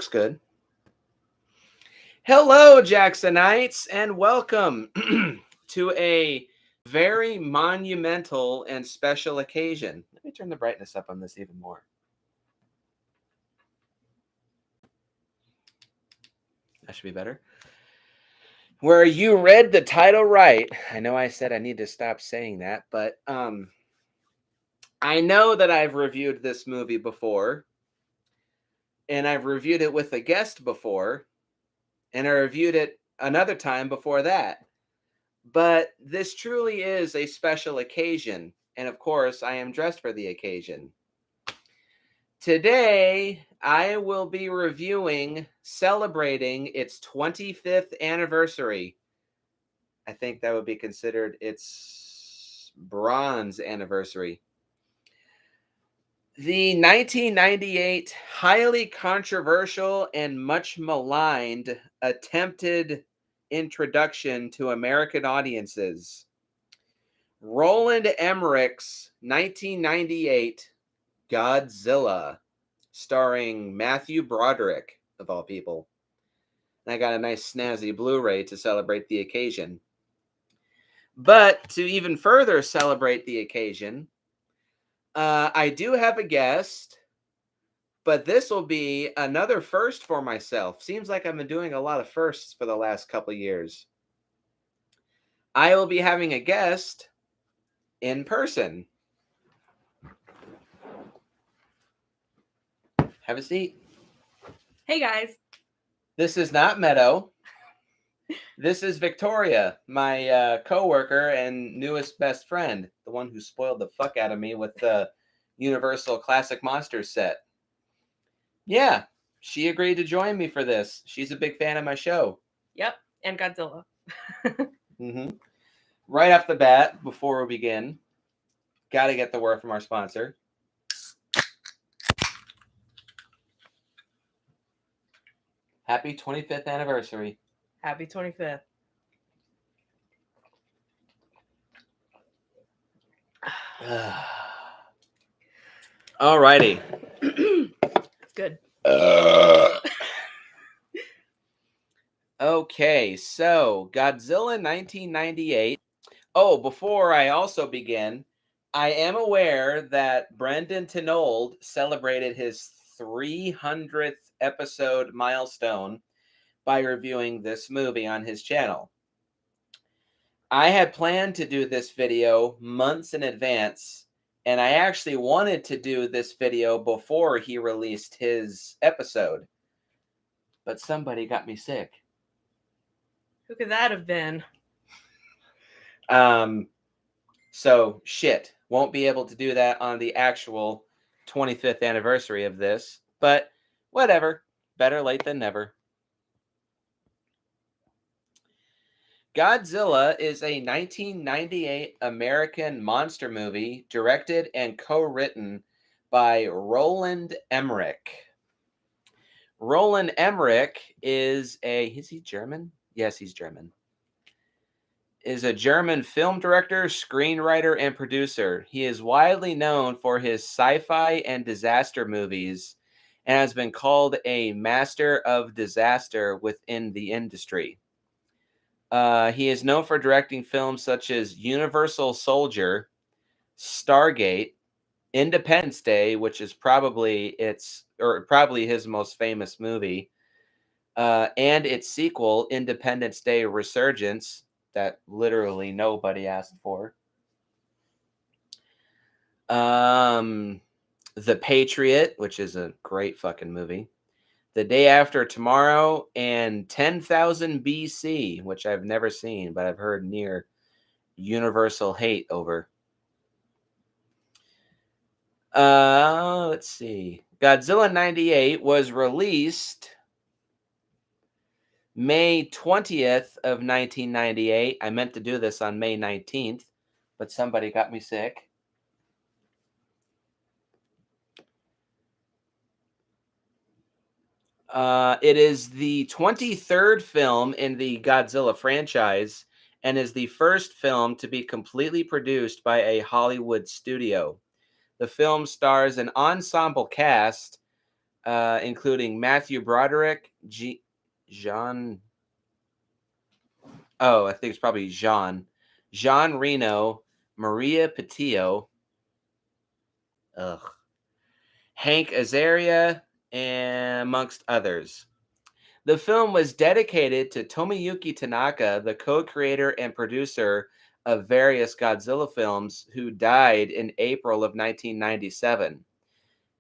looks good. Hello, Jacksonites, and welcome to a very monumental and special occasion. Let me turn the brightness up on this even more. That should be better. Where you read the title right. I know I said I need to stop saying that, but I know that I've reviewed this movie before, and I've reviewed it with a guest before, and I reviewed it another time before that. But this truly is a special occasion, and of course, I am dressed for the occasion. Today, I will be celebrating its 25th anniversary. I think that would be considered its bronze anniversary. The 1998 highly controversial and much maligned attempted introduction to American audiences. Roland Emmerich's 1998 Godzilla, starring Matthew Broderick, of all people. And I got a nice snazzy Blu-ray to celebrate the occasion. But to even further celebrate the occasion, I do have a guest, but this will be another first for myself. Seems like I've been doing a lot of firsts for the last couple of years. I will be having a guest in person. Have a seat. Hey, guys. This is not Meadow. This is Victoria, my co-worker and newest best friend, the one who spoiled the fuck out of me with the Universal Classic Monsters set. Yeah, she agreed to join me for this. She's a big fan of my show. Yep, and Godzilla. Right off the bat, before we begin, got to get the word from our sponsor. Happy 25th anniversary. Happy 25th. Alrighty. It's good. Okay, so Godzilla 1998. Oh, before I also begin, I am aware that Brendan Tenold celebrated his 300th episode milestone by reviewing this movie on his channel. I had planned to do this video months in advance, and I actually wanted to do this video before he released his episode. But somebody got me sick. Who could that have been? So shit, won't be able to do that on the actual 25th anniversary of this, but whatever, better late than never. Godzilla is a 1998 American monster movie directed and co-written by Roland Emmerich. Roland Emmerich is he German? Yes, he's German. Is a German film director, screenwriter, and producer. He is widely known for his sci-fi and disaster movies and has been called a master of disaster within the industry. He is known for directing films such as Universal Soldier, Stargate, Independence Day, which is probably his most famous movie, and its sequel, Independence Day Resurgence, that literally nobody asked for. The Patriot, which is a great fucking movie. The Day After Tomorrow, and 10,000 BC, which I've never seen, but I've heard near universal hate over. Let's see. Godzilla 98 was released May 20th of 1998. I meant to do this on May 19th, but somebody got me sick. It is the 23rd film in the Godzilla franchise and is the first film to be completely produced by a Hollywood studio. The film stars an ensemble cast including Matthew Broderick, Jean. Oh, I think it's probably Jean Reno, Maria Patillo, Hank Azaria, and amongst others. The film was dedicated to Tomoyuki Tanaka, the co-creator and producer of various Godzilla films, who died in April of 1997.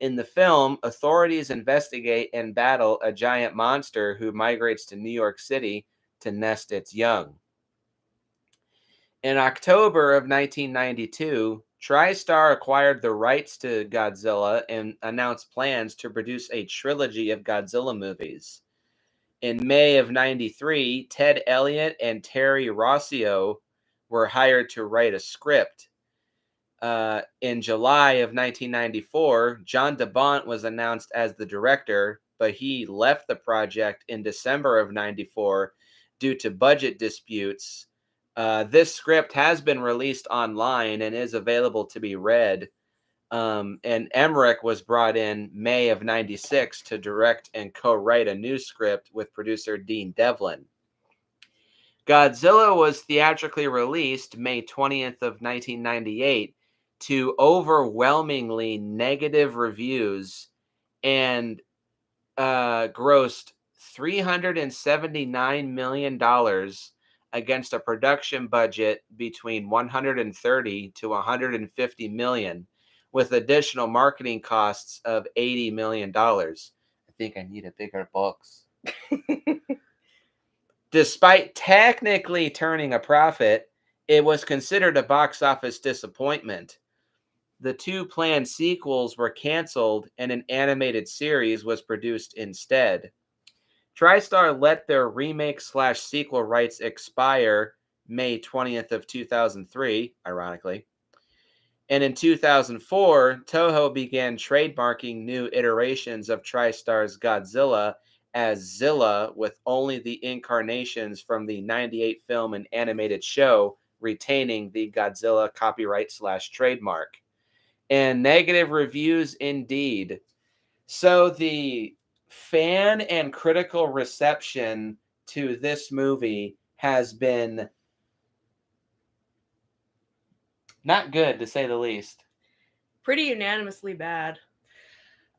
In the film, authorities investigate and battle a giant monster who migrates to New York City to nest its young. In October of 1992, TriStar acquired the rights to Godzilla and announced plans to produce a trilogy of Godzilla movies. In May of 93, Ted Elliott and Terry Rossio were hired to write a script. In July of 1994, John DeBont was announced as the director, but he left the project in December of 94 due to budget disputes. This script has been released online and is available to be read. And Emmerich was brought in May of 96 to direct and co-write a new script with producer Dean Devlin. Godzilla was theatrically released May 20th of 1998 to overwhelmingly negative reviews and grossed $379 million against a production budget between 130 to 150 million, with additional marketing costs of $80 million. I think I need a bigger box. Despite technically turning a profit, it was considered a box office disappointment. The two planned sequels were canceled and an animated series was produced instead. TriStar let their remake/sequel rights expire May 20th of 2003, ironically. And in 2004, Toho began trademarking new iterations of TriStar's Godzilla as Zilla, with only the incarnations from the 98 film and animated show retaining the Godzilla copyright/trademark. And negative reviews indeed. So the fan and critical reception to this movie has been not good, to say the least. Pretty unanimously bad.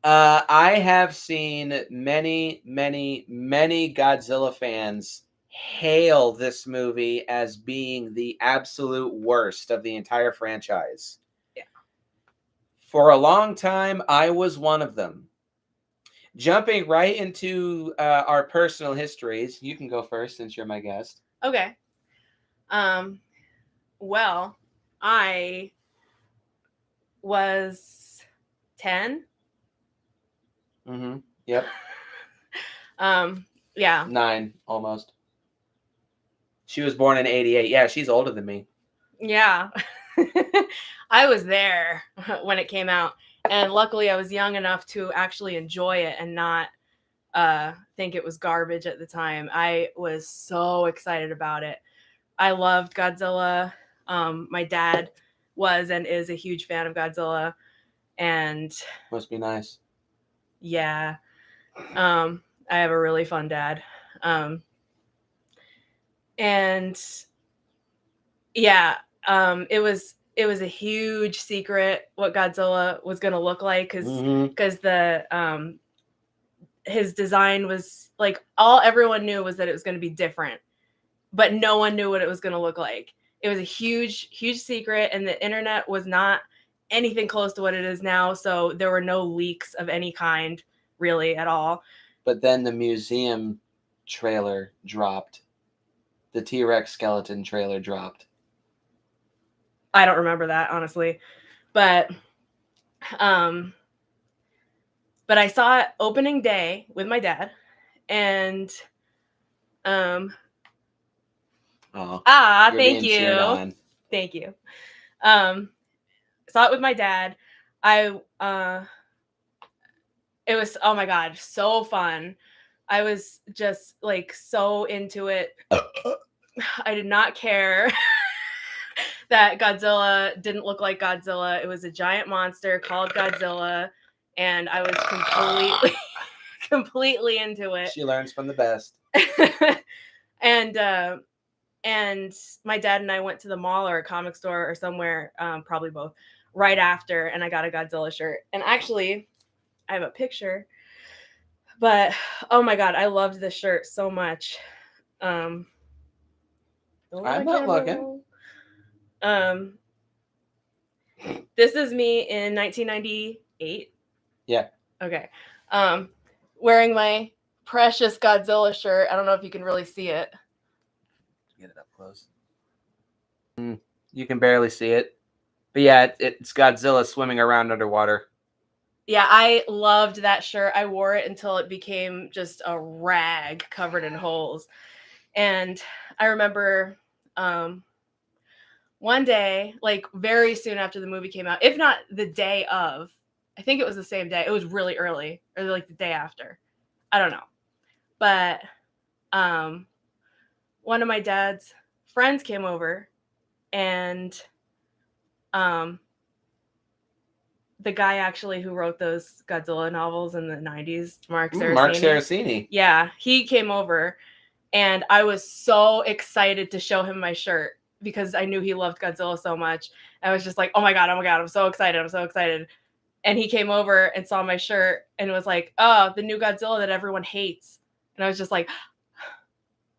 I have seen many Godzilla fans hail this movie as being the absolute worst of the entire franchise. Yeah. For a long time, I was one of them. Jumping right into our personal histories, you can go first since you're my guest. Okay. Well, I was 10. Mm-hmm. Yep. Yeah. 9, almost. She was born in 88. Yeah, she's older than me. Yeah. I was there when it came out. And luckily I was young enough to actually enjoy it and not think it was garbage at the time. I was so excited about it. I loved Godzilla. My dad was and is a huge fan of Godzilla. And must be nice. Yeah. I have a really fun dad. And yeah, it was a huge secret what Godzilla was going to look like because the his design was like all everyone knew was that it was going to be different, but no one knew what it was going to look like. It was a huge secret, and the internet was not anything close to what it is now, so there were no leaks of any kind really at all. But then the museum trailer dropped. The T-Rex skeleton trailer dropped. I don't remember that, honestly. But I saw it opening day with my dad, and thank you. Thank you. Saw it with my dad. It was, oh my God, so fun. I was just like so into it. I did not care that Godzilla didn't look like Godzilla. It was a giant monster called Godzilla, and I was completely completely into it. She learns from the best. And my dad and I went to the mall or a comic store or somewhere, probably both, right after, and I got a Godzilla shirt. And actually, I have a picture, but oh my god, I loved this shirt so much. I'm not looking. This is me in 1998. Yeah. Okay. Wearing my precious Godzilla shirt. I don't know if you can really see it. Get it up close. You can barely see it. But yeah, it's Godzilla swimming around underwater. Yeah, I loved that shirt. I wore it until it became just a rag covered in holes. And I remember one day, like very soon after the movie came out, if not the day of, I think it was the same day. It was really early, or like the day after. I don't know. But one of my dad's friends came over, and the guy actually who wrote those Godzilla novels in the 90s, Mark Saraceni. Yeah, he came over, and I was so excited to show him my shirt because I knew he loved Godzilla so much. I was just like, oh my god, I'm so excited. And he came over and saw my shirt and was like, oh, the new Godzilla that everyone hates. And I was just like,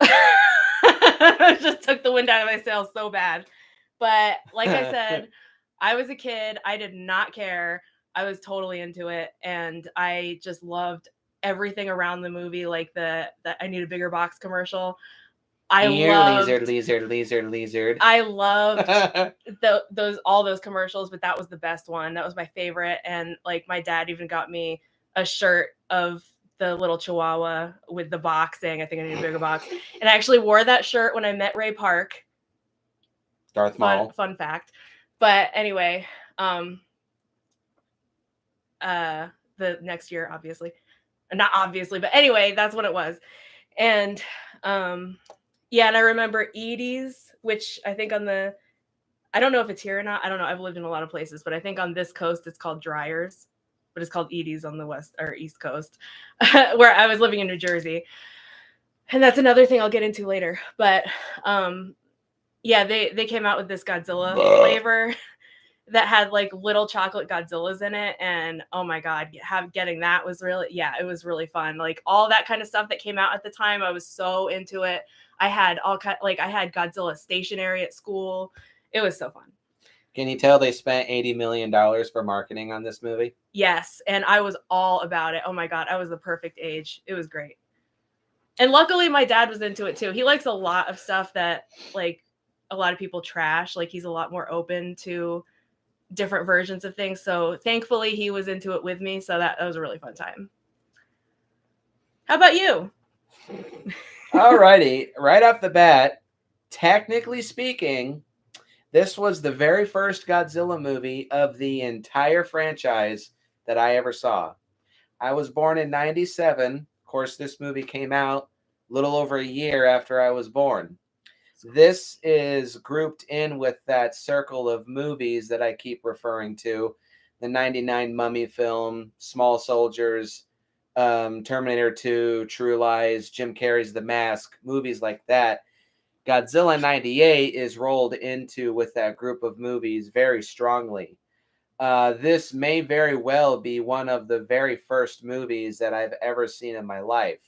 I just took the wind out of my sails so bad. But like I said, I was a kid. I did not care. I was totally into it. And I just loved everything around the movie, like the I Need a Bigger Box commercial. Lizard. I loved all those commercials, but that was the best one. That was my favorite. And like my dad even got me a shirt of the little Chihuahua with the box saying, I think I need a bigger box. And I actually wore that shirt when I met Ray Park. Darth Maul. Fun fact. But anyway, the next year, obviously. Not obviously, but anyway, that's what it was. And yeah, and I remember Edie's, which I think I don't know if it's here or not. I don't know. I've lived in a lot of places, but I think on this coast it's called Dryers, but it's called Edie's on the west or east coast, where I was living in New Jersey. And that's another thing I'll get into later. But yeah, they came out with this Godzilla flavor that had like little chocolate Godzillas in it, and oh my god, getting that was really, it was really fun. Like all that kind of stuff that came out at the time, I was so into it. I had I had Godzilla stationery at school. It was so fun. Can you tell they spent $80 million for marketing on this movie? Yes, and I was all about it. Oh my god, I was the perfect age. It was great. And luckily my dad was into it too. He likes a lot of stuff that like a lot of people trash. Like he's a lot more open to different versions of things. So thankfully he was into it with me. So that was a really fun time. How about you? Alrighty, right off the bat, technically speaking, this was the very first Godzilla movie of the entire franchise that I ever saw. I was born in 97. Of course, this movie came out a little over a year after I was born. This is grouped in with that circle of movies that I keep referring to. The 99 Mummy film, Small Soldiers, Terminator 2, True Lies, Jim Carrey's The Mask, movies like that. Godzilla 98 is rolled into with that group of movies very strongly. This may very well be one of the very first movies that I've ever seen in my life.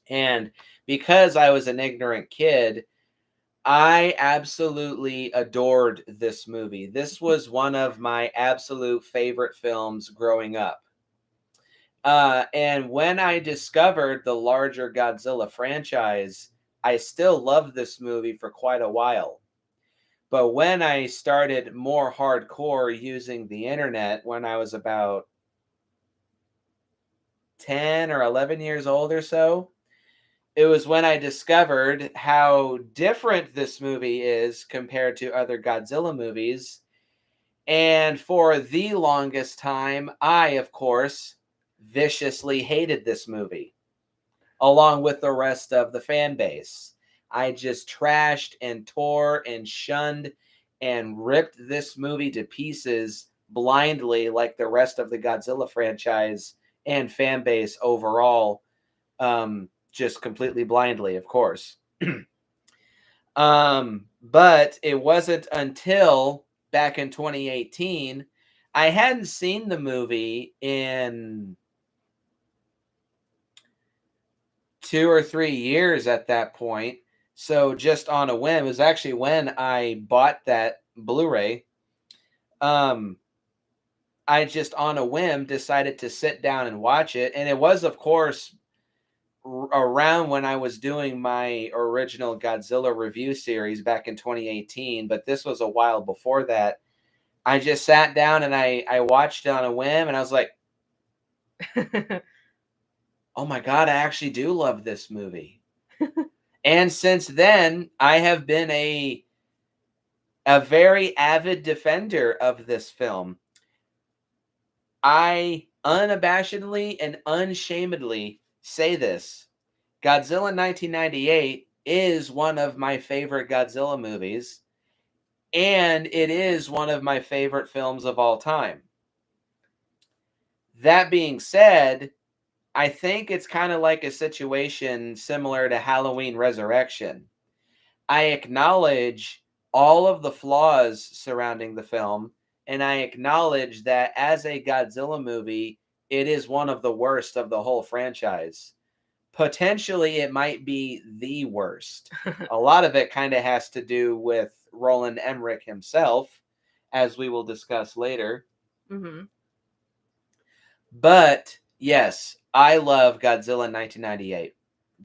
And because I was an ignorant kid, I absolutely adored this movie. This was one of my absolute favorite films growing up. And when I discovered the larger Godzilla franchise, I still loved this movie for quite a while. But when I started more hardcore using the internet when I was about 10 or 11 years old or so, it was when I discovered how different this movie is compared to other Godzilla movies. And for the longest time, I, of course, viciously hated this movie, along with the rest of the fan base. I just trashed and tore and shunned and ripped this movie to pieces blindly like the rest of the Godzilla franchise and fan base overall, just completely blindly, of course. But it wasn't until back in 2018, I hadn't seen the movie in 2 or 3 years at that point. So just on a whim, it was actually when I bought that Blu-ray. I just on a whim decided to sit down and watch it, and it was, of course, around when I was doing my original Godzilla review series back in 2018, but this was a while before that. I just sat down and I watched it on a whim, and I was like, oh my God, I actually do love this movie. And since then, I have been a very avid defender of this film. I unabashedly and unshamedly say this. Godzilla 1998 is one of my favorite Godzilla movies, and it is one of my favorite films of all time. That being said, I think it's kind of like a situation similar to Halloween Resurrection. I acknowledge all of the flaws surrounding the film, and I acknowledge that as a Godzilla movie, it is one of the worst of the whole franchise. Potentially, it might be the worst. A lot of it kind of has to do with Roland Emmerich himself, as we will discuss later. Mm-hmm. But yes, I love Godzilla 1998.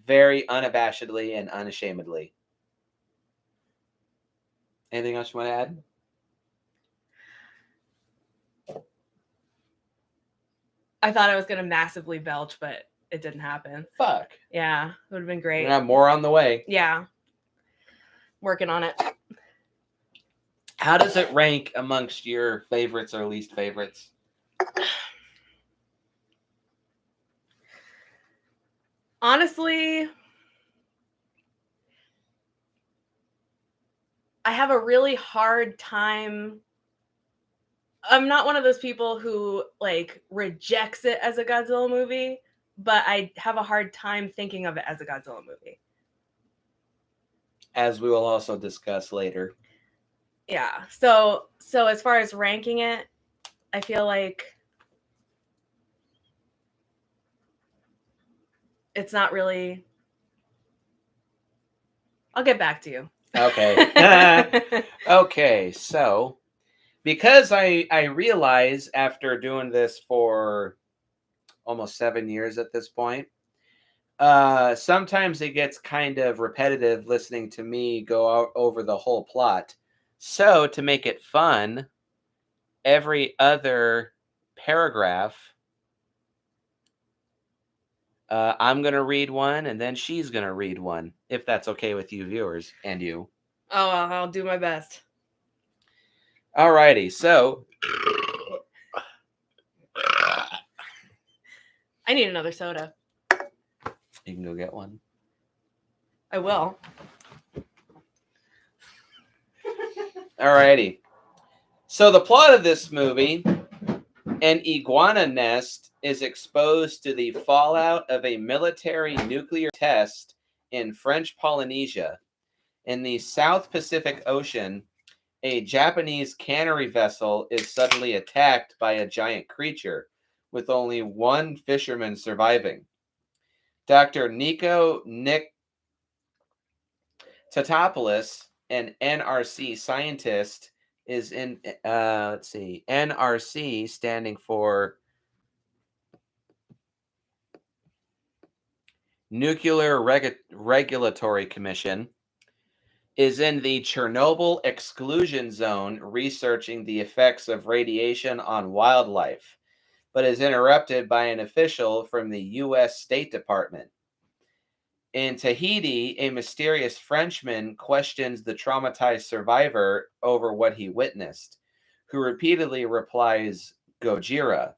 Very unabashedly and unashamedly. Anything else you want to add? I thought I was going to massively belch, but it didn't happen. Fuck. Yeah, it would have been great. We have more on the way. Yeah. Working on it. How does it rank amongst your favorites or least favorites? Honestly, I have a really hard time. I'm not one of those people who like rejects it as a Godzilla movie, but I have a hard time thinking of it as a Godzilla movie. As we will also discuss later. Yeah. So as far as ranking it, I feel like it's not really. I'll get back to you. Okay. Okay, so because I realize after doing this for almost 7 years at this point, sometimes it gets kind of repetitive listening to me go over the whole plot. So to make it fun, every other paragraph, I'm going to read one, and then she's going to read one, if that's okay with you viewers and you. Oh, well, I'll do my best. Alrighty, so I need another soda. You can go get one. I will. Alrighty. So the plot of this movie, an iguana nest is exposed to the fallout of a military nuclear test in French Polynesia. In the South Pacific Ocean, a Japanese cannery vessel is suddenly attacked by a giant creature, with only one fisherman surviving. Dr. Nico Tatopoulos, an NRC scientist, is in, NRC standing for Nuclear Regulatory Commission, is in the Chernobyl exclusion zone researching the effects of radiation on wildlife, but is interrupted by an official from the U.S. State Department. In Tahiti, a mysterious Frenchman questions the traumatized survivor over what he witnessed, who repeatedly replies, Gojira.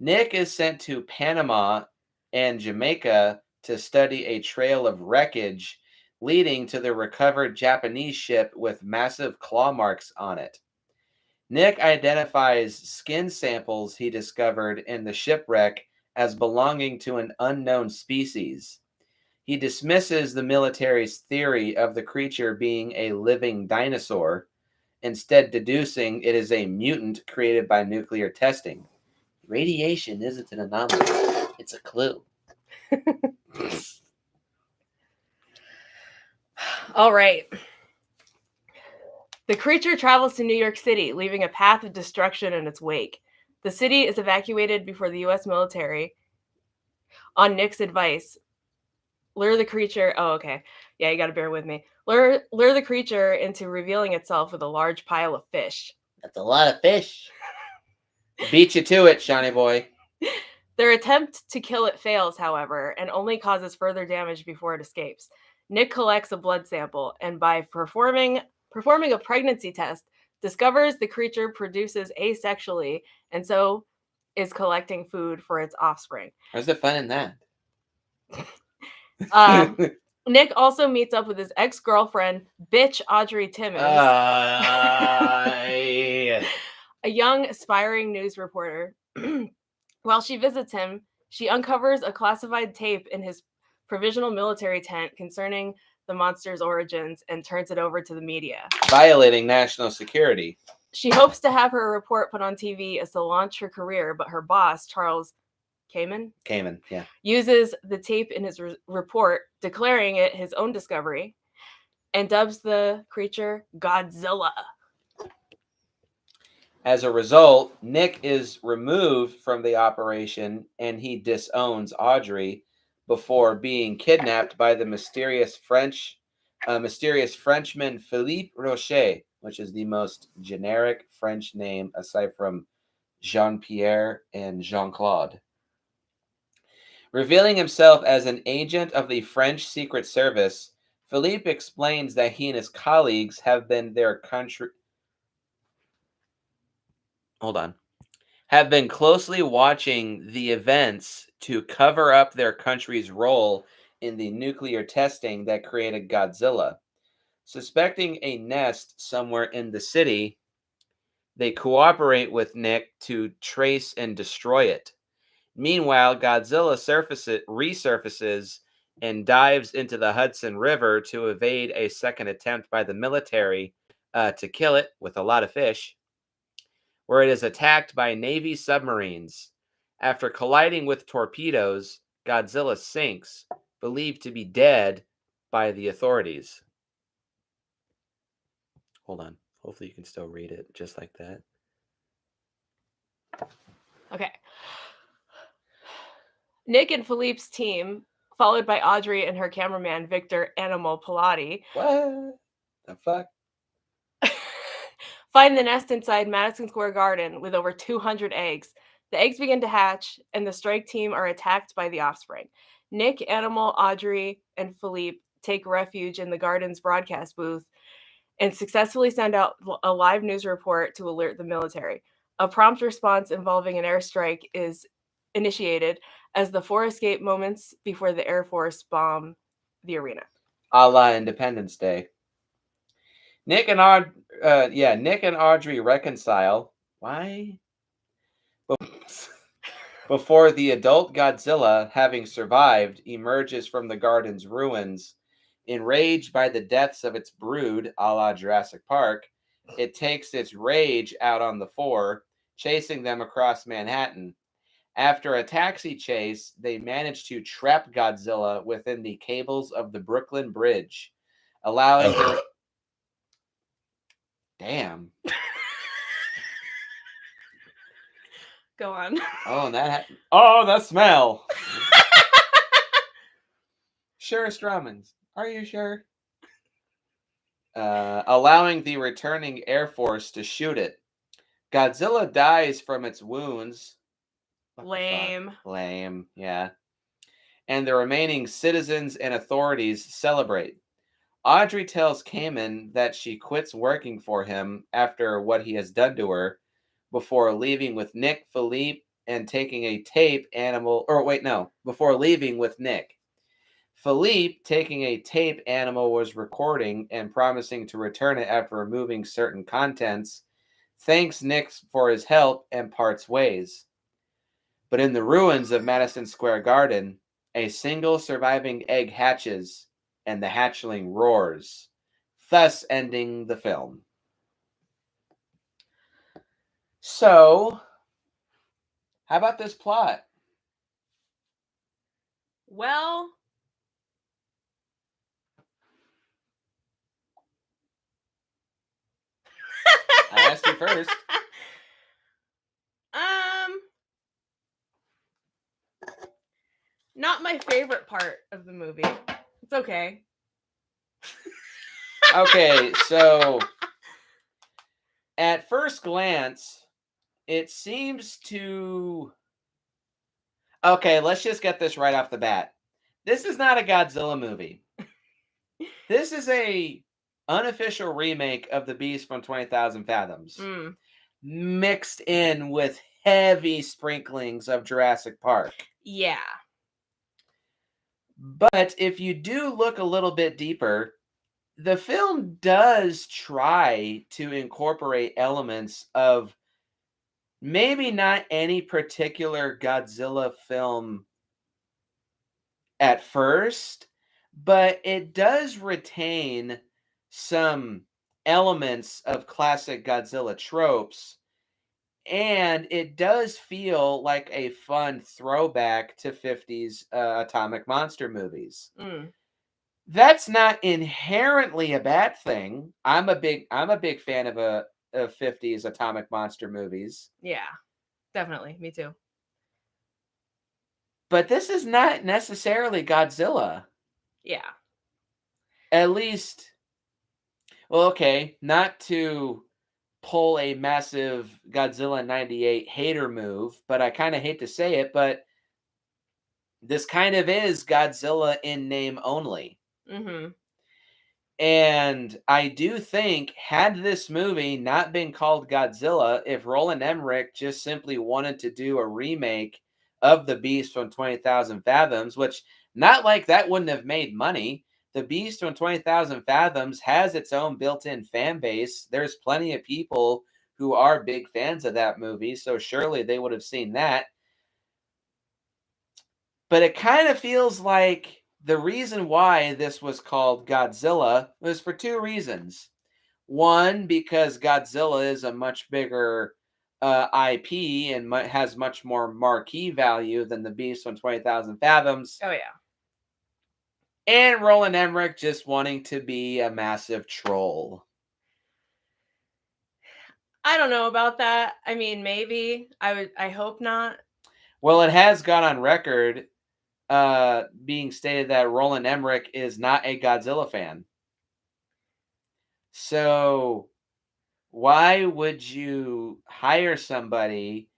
Nick is sent to Panama and Jamaica to study a trail of wreckage leading to the recovered Japanese ship with massive claw marks on it. Nick identifies skin samples he discovered in the shipwreck as belonging to an unknown species. He dismisses the military's theory of the creature being a living dinosaur, instead deducing it is a mutant created by nuclear testing. Radiation isn't an anomaly, it's a clue. All right. The creature travels to New York City, leaving a path of destruction in its wake. The city is evacuated before the U.S. military, on Nick's advice, lure the creature... Oh, okay. Yeah, you gotta bear with me. Lure the creature into revealing itself with a large pile of fish. That's a lot of fish. Beat you to it, Shawnee boy. Their attempt to kill it fails, however, and only causes further damage before it escapes. Nick collects a blood sample, and by performing a pregnancy test, discovers the creature produces asexually, and so is collecting food for its offspring. Where's the fun in that? Nick also meets up with his ex-girlfriend, bitch Audrey Timmons, a young aspiring news reporter. While she visits him, she uncovers a classified tape in his provisional military tent concerning the monster's origins and turns it over to the media, violating national security. She hopes to have her report put on TV as to launch her career, but her boss, Charles Kamen, yeah, uses the tape in his report, declaring it his own discovery, and dubs the creature Godzilla. As a result, Nick is removed from the operation and he disowns Audrey before being kidnapped by the mysterious Frenchman Philippe Rocher, which is the most generic French name aside from Jean-Pierre and Jean-Claude. Revealing himself as an agent of the French Secret Service, Philippe explains that he and his colleagues have been closely watching the events to cover up their country's role in the nuclear testing that created Godzilla. Suspecting a nest somewhere in the city, they cooperate with Nick to trace and destroy it. Meanwhile, Godzilla resurfaces and dives into the Hudson River to evade a second attempt by the military to kill it with a lot of fish, where it is attacked by Navy submarines. After colliding with torpedoes, Godzilla sinks, believed to be dead by the authorities. Hold on. Hopefully you can still read it just like that. Okay. Nick and Philippe's team, followed by Audrey and her cameraman, Victor Animal Pilati. What the fuck? Find the nest inside Madison Square Garden with over 200 eggs. The eggs begin to hatch, and the strike team are attacked by the offspring. Nick, Animal, Audrey, and Philippe take refuge in the garden's broadcast booth and successfully send out a live news report to alert the military. A prompt response involving an airstrike is initiated as the 4 escape moments before the Air Force bomb the arena. A la Independence Day. Nick and Audrey reconcile. Why? Before the adult Godzilla, having survived, emerges from the garden's ruins. Enraged by the deaths of its brood, a la Jurassic Park, it takes its rage out on the 4, chasing them across Manhattan. After a taxi chase, they manage to trap Godzilla within the cables of the Brooklyn Bridge, allowing the... Damn. Go on. Oh, that smell. Surest Ramens. Are you sure? Allowing the returning Air Force to shoot it. Godzilla dies from its wounds. Lame, yeah. And the remaining citizens and authorities celebrate. Audrey tells Kamen that she quits working for him after what he has done to her, before leaving with Nick, Philippe, and taking a tape before leaving with Nick. Philippe, taking a tape Animal was recording and promising to return it after removing certain contents, thanks Nick for his help and parts ways. But in the ruins of Madison Square Garden, a single surviving egg hatches and the hatchling roars, thus ending the film. So, how about this plot? Well, I asked you first. Not my favorite part of the movie. It's okay. Okay, so at first glance, it seems to... Okay, let's just get this right off the bat. This is not a Godzilla movie. This is a unofficial remake of The Beast from 20,000 Fathoms, mixed in with heavy sprinklings of Jurassic Park. Yeah. But if you do look a little bit deeper, the film does try to incorporate elements of maybe not any particular Godzilla film at first, but it does retain some elements of classic Godzilla tropes, and it does feel like a fun throwback to 50s atomic monster movies. That's not inherently a bad thing. I'm a big fan of 50s atomic monster movies. Yeah, definitely. Me too. But this is not necessarily Godzilla. Yeah. At least, well, okay, not to pull a massive Godzilla 98 hater move, but I kind of hate to say it, but this kind of is Godzilla in name only. And I do think, had this movie not been called Godzilla, if Roland Emmerich just simply wanted to do a remake of The Beast from 20,000 Fathoms, which, not like that wouldn't have made money. The Beast from 20,000 Fathoms has its own built-in fan base. There's plenty of people who are big fans of that movie, so surely they would have seen that. But it kind of feels like the reason why this was called Godzilla was for two reasons. One, because Godzilla is a much bigger IP and has much more marquee value than The Beast from 20,000 Fathoms. Oh, yeah. And Roland Emmerich just wanting to be a massive troll. I don't know about that. I mean, maybe. I hope not. Well, it has gone on record being stated that Roland Emmerich is not a Godzilla fan. So why would you hire somebody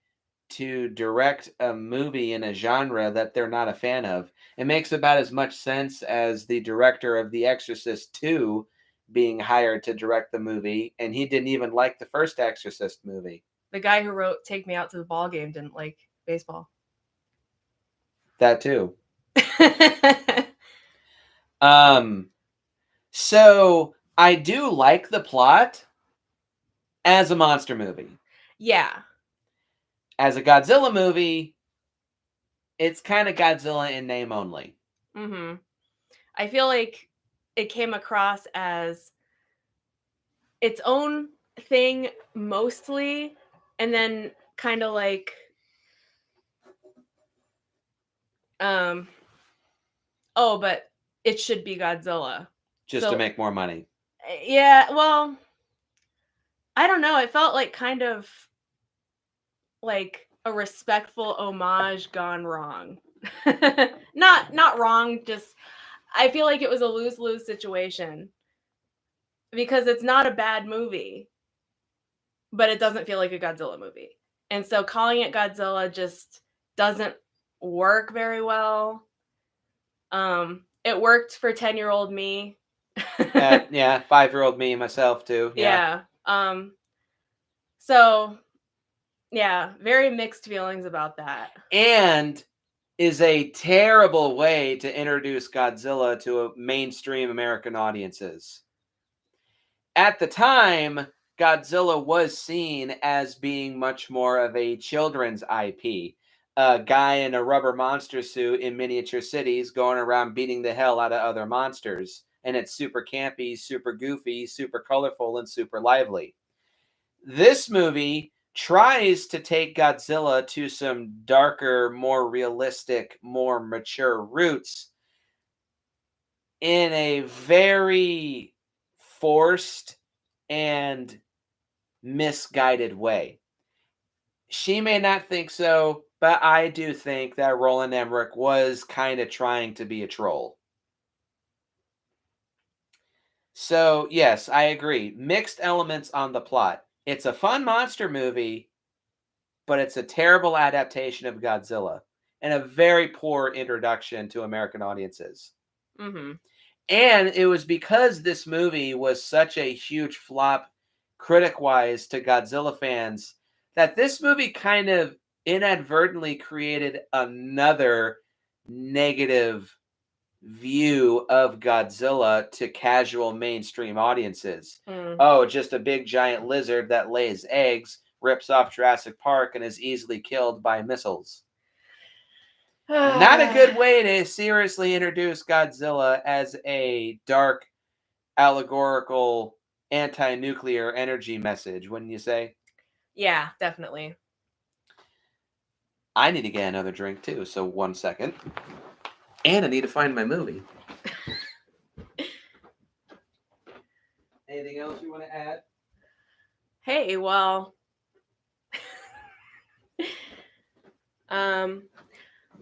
to direct a movie in a genre that they're not a fan of? It makes about as much sense as the director of The Exorcist 2 being hired to direct the movie, and he didn't even like the first Exorcist movie. The guy who wrote Take Me Out to the Ball Game didn't like baseball. That too. So I do like the plot as a monster movie. Yeah. As a Godzilla movie, it's kind of Godzilla in name only. I feel like it came across as its own thing mostly, and then kind of like oh, but it should be Godzilla. Just to make more money. Yeah, well, I don't know. It felt like kind of like a respectful homage gone wrong. Not wrong, just I feel like it was a lose-lose situation. Because it's not a bad movie, but it doesn't feel like a Godzilla movie. And so calling it Godzilla just doesn't work very well. It worked for 10-year-old me. Yeah, 5-year-old me myself too. Yeah. So yeah, very mixed feelings about that. And is a terrible way to introduce Godzilla to a mainstream American audiences. At the time, Godzilla was seen as being much more of a children's IP. a guy in a rubber monster suit in miniature cities going around beating the hell out of other monsters. And it's super campy, super goofy, super colorful, and super lively. This movie tries to take Godzilla to some darker, more realistic, more mature roots in a very forced and misguided way. She may not think so, but I do think that Roland Emmerich was kind of trying to be a troll. So, yes, I agree. Mixed elements on the plot. It's a fun monster movie, but it's a terrible adaptation of Godzilla and a very poor introduction to American audiences. Mm-hmm. And it was because this movie was such a huge flop critic-wise to Godzilla fans that this movie kind of inadvertently created another negative view of Godzilla to casual mainstream audiences. Oh, just a big giant lizard that lays eggs, rips off Jurassic Park, and is easily killed by missiles. Not a good way to seriously introduce Godzilla as a dark, allegorical, anti-nuclear energy message, wouldn't you say? Yeah, definitely. I need to get another drink too, so 1 second. And I need to find my movie. Anything else you want to add? Hey, well,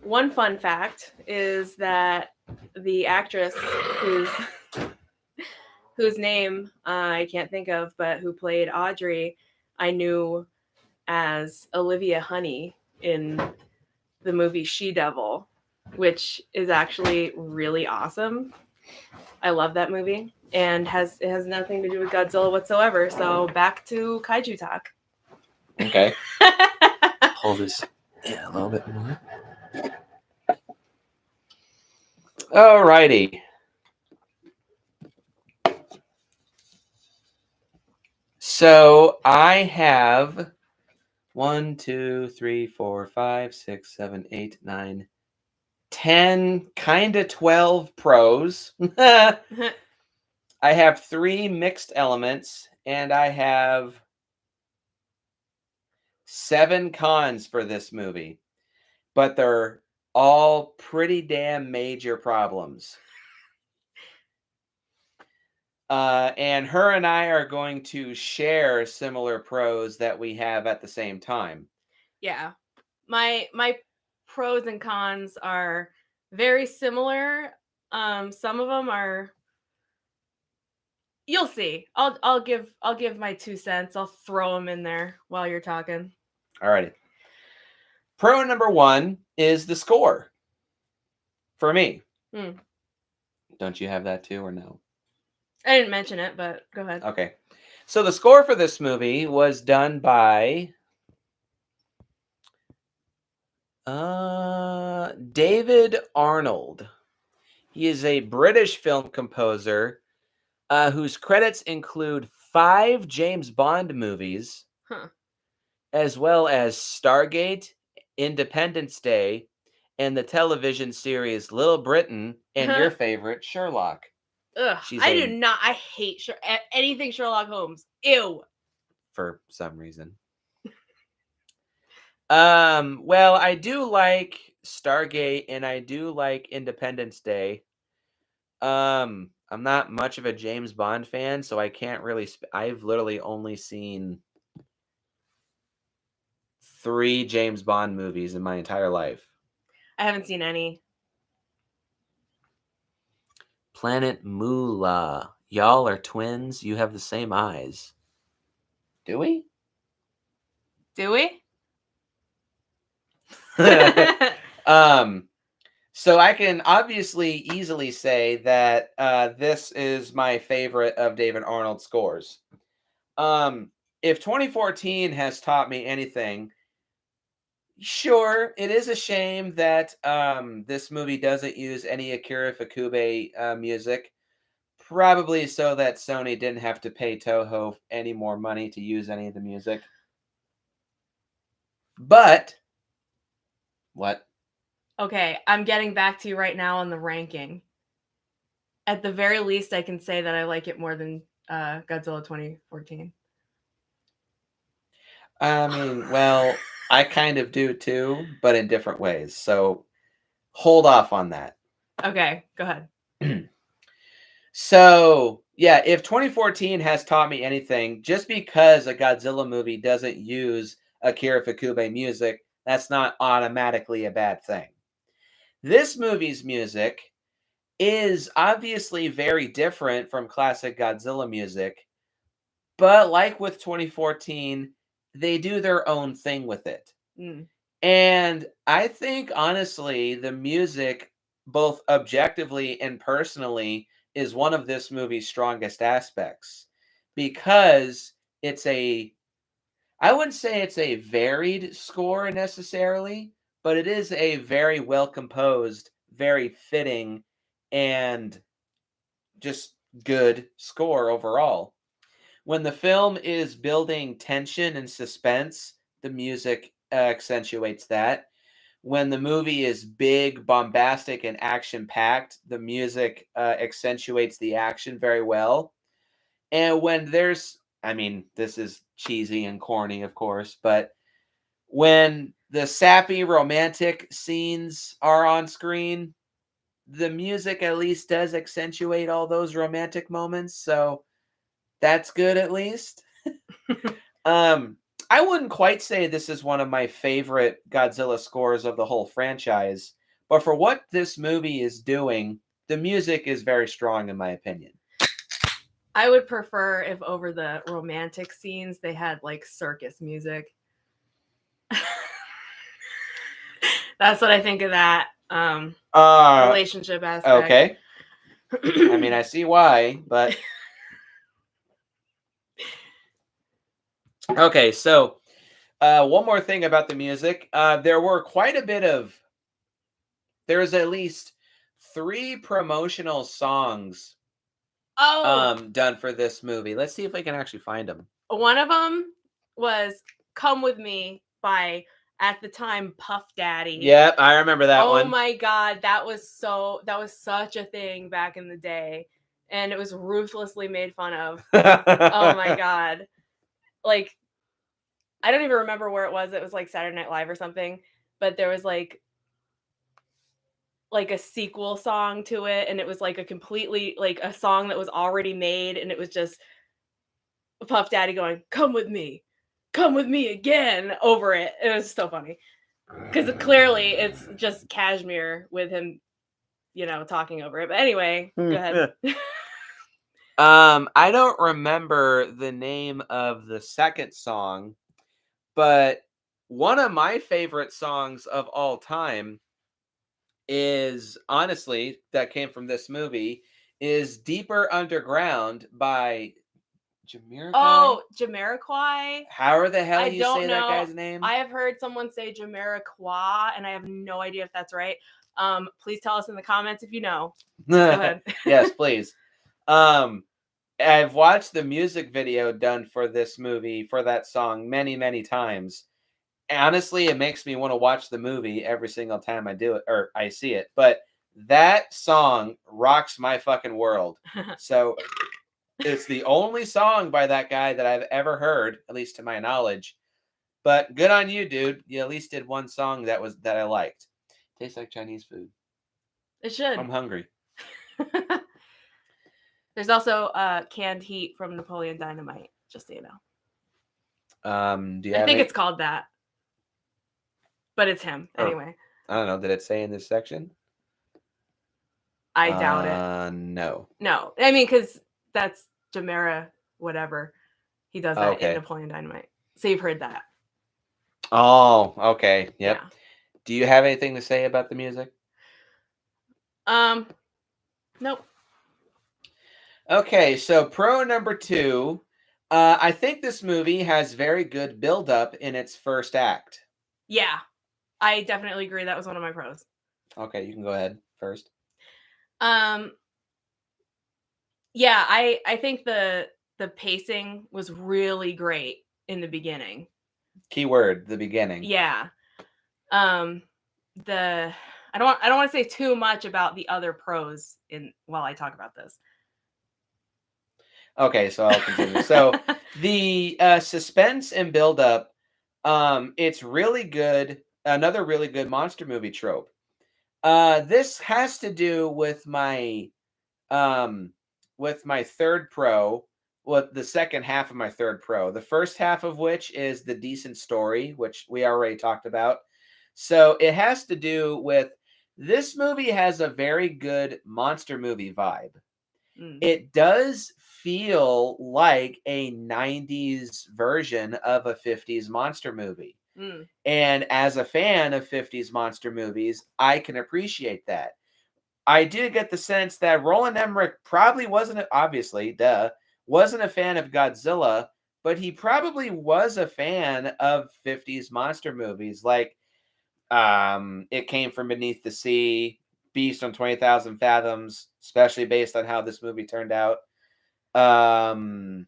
one fun fact is that the actress whose name I can't think of, but who played Audrey, I knew as Olivia Honey in the movie She-Devil, which is actually really awesome. I love that movie, and it has nothing to do with Godzilla whatsoever. So back to kaiju talk. Okay. Pull this in a little bit more. Alrighty. So I have 1, 2, 3, 4, 5, 6, 7, 8, 9, 10, kind of 12 pros. I have 3 mixed elements, and I have 7 cons for this movie. But they're all pretty damn major problems. And her and I are going to share similar pros that we have at the same time. Yeah. My pros and cons are very similar. Some of them are, you'll see. I'll give my 2 cents. I'll throw them in there while you're talking. Alrighty. Pro number 1 is the score. For me. Don't you have that too, or no? I didn't mention it, but go ahead. Okay. So the score for this movie was done by David Arnold. He is a British film composer whose credits include 5 James Bond movies, as well as Stargate, Independence Day, and the television series Little Britain, and your favorite, Sherlock. Ugh, I hate anything Sherlock Holmes. Ew. For some reason. Well, I do like Stargate and I do like Independence Day. I'm not much of a James Bond fan, so I can't really I've literally only seen 3 James Bond movies in my entire life. I haven't seen any. Planet Moolah. Y'all are twins. You have the same eyes. Do we? Do we? So I can obviously easily say that this is my favorite of David Arnold's scores. If 2014 has taught me anything, sure, it is a shame that this movie doesn't use any Akira Ifukube music. Probably so that Sony didn't have to pay Toho any more money to use any of the music. But What? Okay, I'm getting back to you right now on the ranking. At the very least, I can say that I like it more than Godzilla 2014. I mean, well, I kind of do too, but in different ways. So hold off on that. Okay, go ahead. So, yeah, if 2014 has taught me anything, just because a Godzilla movie doesn't use Akira Ifukube music, that's not automatically a bad thing. This movie's music is obviously very different from classic Godzilla music, but like with 2014, they do their own thing with it. Mm. And I think honestly, the music, both objectively and personally, is one of this movie's strongest aspects because I wouldn't say it's a varied score necessarily, but it is a very well composed, very fitting, and just good score overall. When the film is building tension and suspense, the music accentuates that. When the movie is big, bombastic, and action packed, the music accentuates the action very well. And when I mean, this is cheesy and corny, of course, but when the sappy romantic scenes are on screen, the music at least does accentuate all those romantic moments. So that's good at least. I wouldn't quite say this is one of my favorite Godzilla scores of the whole franchise, but for what this movie is doing, the music is very strong in my opinion. I would prefer if over the romantic scenes they had like circus music. That's what I think of that relationship aspect. Okay. I mean, I see why, but okay. So, one more thing about the music. There's at least 3 promotional songs done for this movie. Let's see if I can actually find them. One of them was "Come With Me" by, at the time, Puff Daddy. Yep, I remember that one. Oh my god, that was such a thing back in the day, and it was ruthlessly made fun of. Oh my god. Like, I don't even remember where it was. It was like Saturday Night Live or something, but there was like a sequel song to it, and it was like a completely like a song that was already made, and it was just Puff Daddy going, come with me again," over it. It was so funny because clearly it's just Cashmere with him, talking over it. But anyway, go ahead. I don't remember the name of the second song, but one of my favorite songs of all time is, honestly, that came from this movie, is Deeper Underground by Jamiroquai. Oh, Jamiroquai. However the hell you don't say know. that guy's name. I have heard someone say Jamiroquai, and I have no idea if that's right. Please tell us in the comments if you know. Go ahead. Yes, please. I've watched the music video done for this movie, for that song, many, many times. Honestly, it makes me want to watch the movie every single time I do it, or I see it. But that song rocks my fucking world. So it's the only song by that guy that I've ever heard, at least to my knowledge. But good on you, dude. You at least did one song that I liked. Tastes like Chinese food. It should. I'm hungry. There's also Canned Heat from Napoleon Dynamite, just so you know. I think it's called that. But it's him, anyway. I don't know. Did it say in this section? I doubt it. No. No. I mean, because that's Jamera, whatever. He does that in Napoleon Dynamite. So you've heard that. Oh, okay. Yep. Yeah. Do you have anything to say about the music? Nope. Okay, so pro number 2. I think this movie has very good build-up in its first act. Yeah. I definitely agree. That was one of my pros. Okay, you can go ahead first. Yeah, I think the pacing was really great in the beginning. Keyword, the beginning. Yeah. I don't want to say too much about the other pros while I talk about this. Okay, so I'll continue. So the suspense and buildup, it's really good. Another really good monster movie trope. This has to do um with my third pro. Well, the second half of my third pro. The first half of which is the decent story, which we already talked about. So it has to do with this movie has a very good monster movie vibe. It does feel like a 90s version of a 50s monster movie. And as a fan of 50s monster movies, I can appreciate that. I do get the sense that Roland Emmerich probably wasn't, obviously, wasn't a fan of Godzilla, but he probably was a fan of 50s monster movies like It Came From Beneath the Sea, Beast on 20,000 Fathoms, especially based on how this movie turned out. The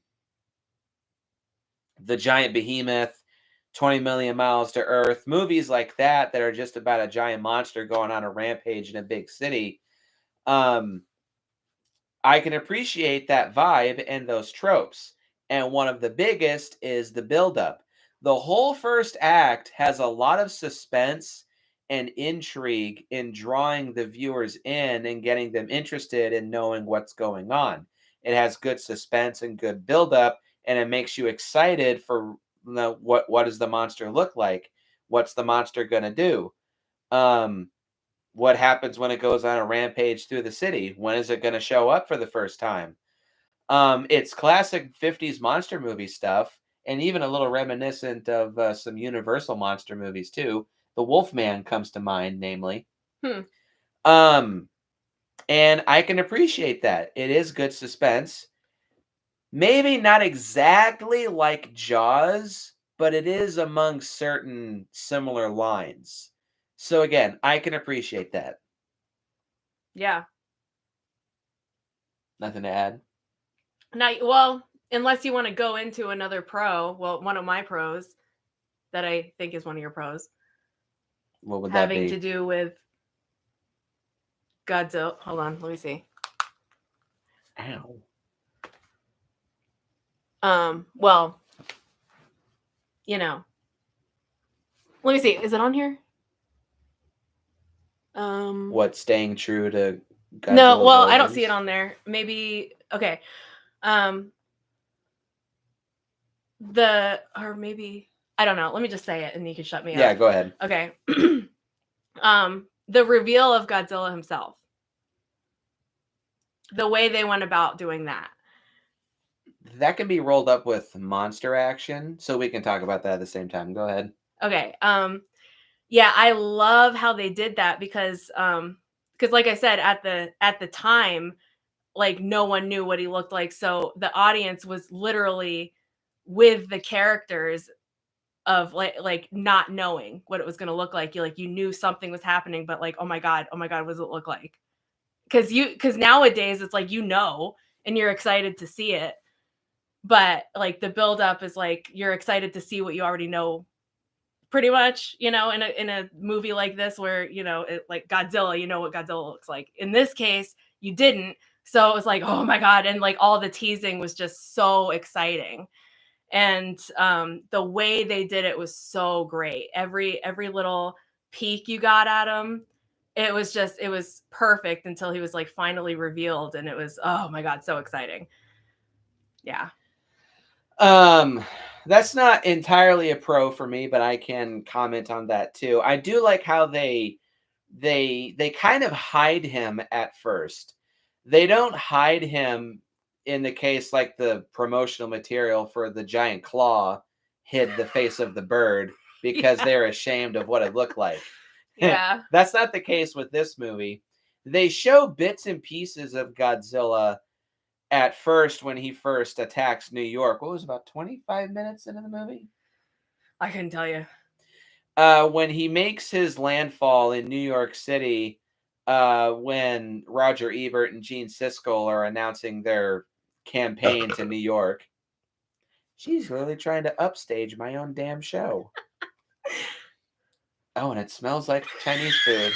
Giant Behemoth, 20 Million Miles to Earth, movies like that are just about a giant monster going on a rampage in a big city. I can appreciate that vibe and those tropes. And one of the biggest is the buildup. The whole first act has a lot of suspense and intrigue in drawing the viewers in and getting them interested in knowing what's going on. It has good suspense and good buildup, and it makes you excited for what does the monster look like? What's the monster gonna do? What happens when it goes on a rampage through the city? When is it going to show up for the first time? It's classic 50s monster movie stuff, and even a little reminiscent of some Universal monster movies too. The Wolfman comes to mind, namely. And I can appreciate that. It is good suspense. Maybe not exactly like Jaws, but it is among certain similar lines. So again, I can appreciate that. Yeah. Nothing to add? Well, unless you want to go into another pro, one of my pros that I think is one of your pros. What would having that be? to do with Godzilla. Hold on, let me see. Ow. Well, let me see. Is it on here? What, staying true to Godzilla's No, well, origins? I don't see it on there. Maybe okay. Or maybe I don't know. Let me just say it and you can shut me up. Yeah, go ahead. Okay. The reveal of Godzilla himself. The way they went about doing that. That can be rolled up with monster action, so we can talk about that at the same time. Go ahead. Okay. Yeah, I love how they did that because like I said, at the time, like no one knew what he looked like. So the audience was literally with the characters of like not knowing what it was going to look like. You knew something was happening, but like, oh my God, what does it look like? Because nowadays it's like, and you're excited to see it. But like the buildup is like, you're excited to see what you already know pretty much, in a movie like this where, like Godzilla, you know what Godzilla looks like. In this case, you didn't. So it was like, oh my God. And like all the teasing was just so exciting. And the way they did it was so great. Every little peek you got at him, it was perfect until he was like finally revealed. And it was, oh my God, so exciting. Yeah. That's not entirely a pro for me, but I can comment on that too. I do like how they kind of hide him at first. They don't hide him in the case like the promotional material for the giant claw hid the face of the bird because they're ashamed of what it looked like. Yeah. That's not the case with this movie. They show bits and pieces of Godzilla at first when he first attacks New York. What was about 25 minutes into the movie? I couldn't tell you. When he makes his landfall in New York City, when Roger Ebert and Gene Siskel are announcing their campaign to New York. She's really trying to upstage my own damn show. Oh, and it smells like Chinese food.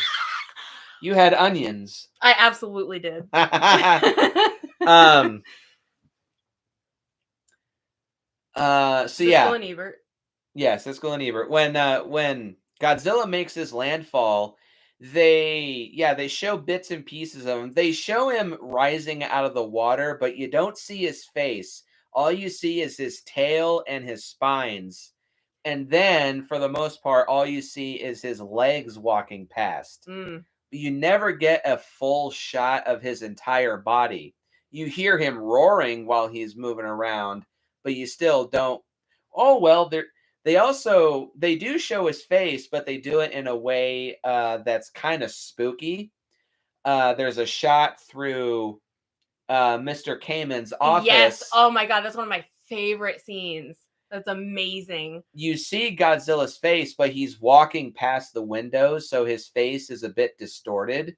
You had onions. I absolutely did. So Siskel yeah. and Ebert. Yeah, Siskel and Ebert. When Godzilla makes his landfall, they show bits and pieces of him. They show him rising out of the water, but you don't see his face. All you see is his tail and his spines. And then, for the most part, all you see is his legs walking past. You never get a full shot of his entire body. You hear him roaring while he's moving around, but you still don't. Oh well, they do show his face, but they do it in a way that's kind of spooky. There's a shot through Mr. Kamen's office. Yes. Oh my god, that's one of my favorite scenes. That's amazing. You see Godzilla's face, but he's walking past the windows, so his face is a bit distorted.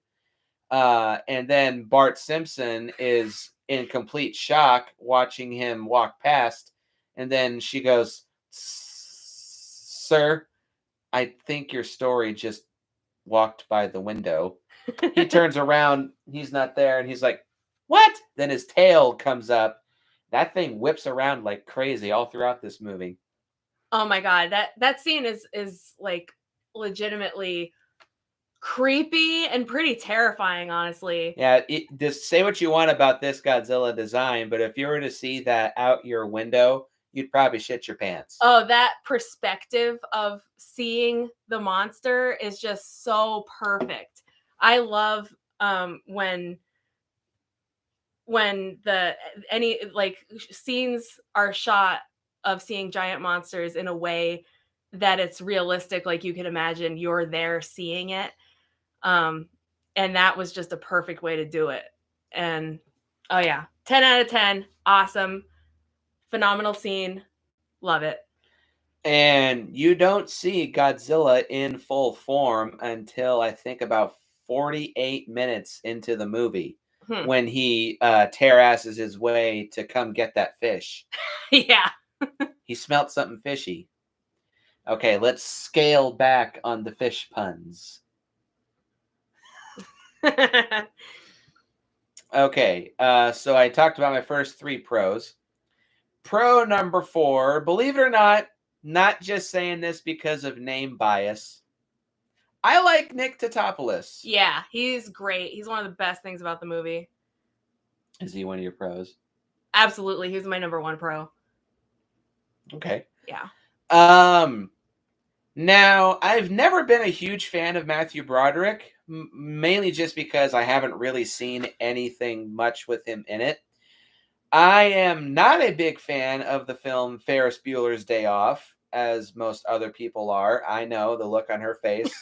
And then Bart Simpson is in complete shock watching him walk past. And then she goes, "Sir, I think your story just walked by the window." He turns around, he's not there, and he's like, "What?" Then his tail comes up. That thing whips around like crazy all throughout this movie. Oh my god, that scene is like legitimately creepy and pretty terrifying, honestly. Yeah, just say what you want about this Godzilla design, but if you were to see that out your window, you'd probably shit your pants. Oh, that perspective of seeing the monster is just so perfect. I love when the any like scenes are shot of seeing giant monsters in a way that it's realistic, like you can imagine you're there seeing it. And that was just a perfect way to do it. And oh yeah, 10 out of 10, awesome, phenomenal scene, love it. And you don't see Godzilla in full form until I think about 48 minutes into the movie when he terrasses his way to come get that fish. Yeah. He smelt something fishy. Okay, let's scale back on the fish puns. Okay, so I talked about my first 3 pros. Pro number 4, believe it or not just saying this because of name bias. I like Nick Tatopoulos. Yeah, he's great. He's one of the best things about the movie. Is he one of your pros? Absolutely, he's my number 1 pro. Okay. Yeah. Now, I've never been a huge fan of Matthew Broderick, mainly just because I haven't really seen anything much with him in it. I am not a big fan of the film Ferris Bueller's Day Off, as most other people are. I know the look on her face.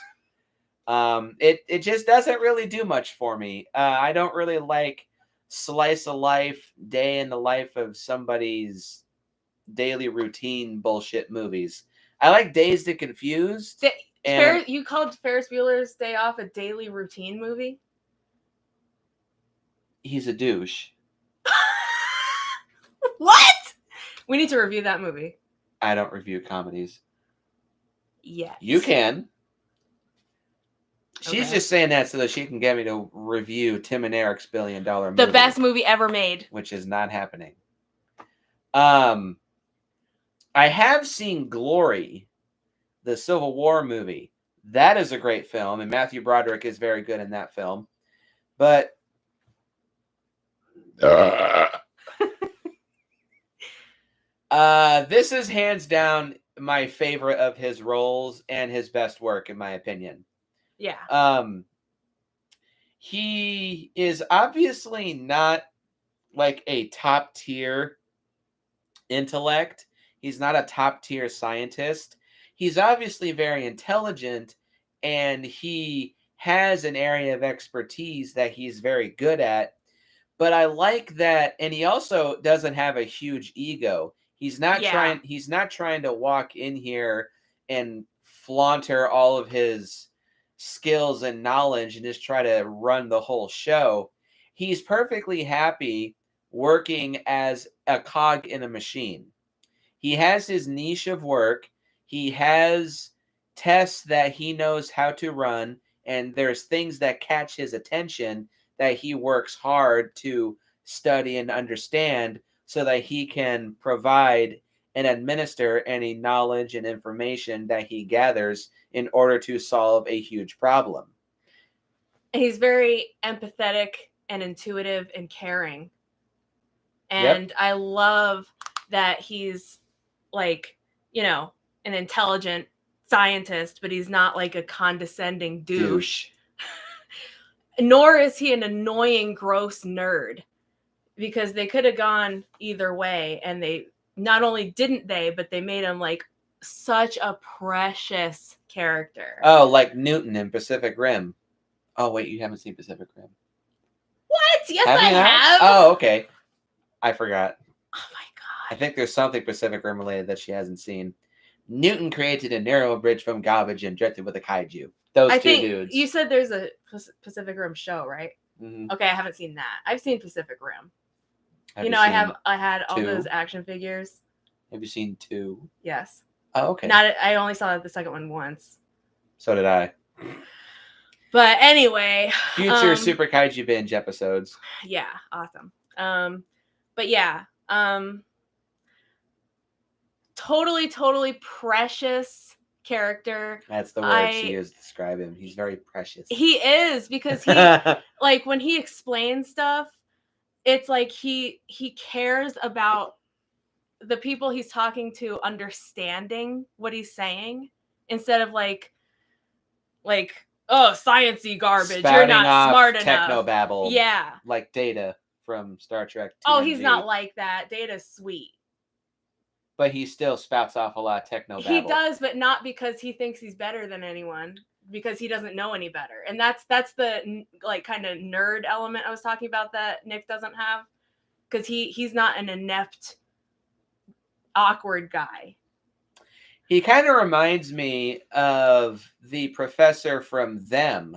It just doesn't really do much for me. I don't really like slice of life, day in the life of somebody's daily routine bullshit movies. I like Dazed and Confused. You called Ferris Bueller's Day Off a daily routine movie? He's a douche. What? We need to review that movie. I don't review comedies. Yeah. You can. She's just saying that so that she can get me to review Tim and Eric's $1 billion movie. The best movie ever made. Which is not happening. I have seen Glory, the Civil War movie. That is a great film, and Matthew Broderick is very good in that film. But this is hands down my favorite of his roles and his best work, in my opinion. Yeah. He is obviously not like a top tier intellect. He's not a top tier scientist. He's obviously very intelligent, and he has an area of expertise that he's very good at. But I like that, and he also doesn't have a huge ego. He's not trying to walk in here and flaunter all of his skills and knowledge and just try to run the whole show. He's perfectly happy working as a cog in a machine. He has his niche of work. He has tests that he knows how to run, and there's things that catch his attention that he works hard to study and understand so that he can provide and administer any knowledge and information that he gathers in order to solve a huge problem. He's very empathetic and intuitive and caring. And I love that he's like, you know, an intelligent scientist, but he's not like a condescending douche. Nor is he an annoying, gross nerd, because they could have gone either way, and they not only didn't but they made him like such a precious character. Oh, like Newton in Pacific Rim. Oh, wait, you haven't seen Pacific Rim. What? Yes, I have. Oh, okay. I forgot. Oh my god. I think there's something Pacific Rim related that she hasn't seen. Newton created a narrow bridge from garbage and drifted with a kaiju. Those two dudes. You said there's a Pacific Rim show, right? Mm-hmm. Okay, I haven't seen that. I've seen Pacific Rim. I had all those action figures. Have you seen 2? Yes. Oh, okay. I only saw the second one once. So did I. But anyway, future Super Kaiju Binge episodes. Yeah, awesome. But yeah, totally precious character. That's the word she used to describe him. He's very precious. He is, because he like when he explains stuff, it's like he cares about the people he's talking to understanding what he's saying, instead of like oh, sciencey garbage, you're not smart enough. Technobabble. Yeah. Like Data from Star Trek TNG. Oh, he's not like that. Data's sweet. But he still spouts off a lot of technobabble. He does, but not because he thinks he's better than anyone, because he doesn't know any better. And that's the like kind of nerd element I was talking about that Nick doesn't have, because he's not an inept, awkward guy. He kind of reminds me of the professor from Them.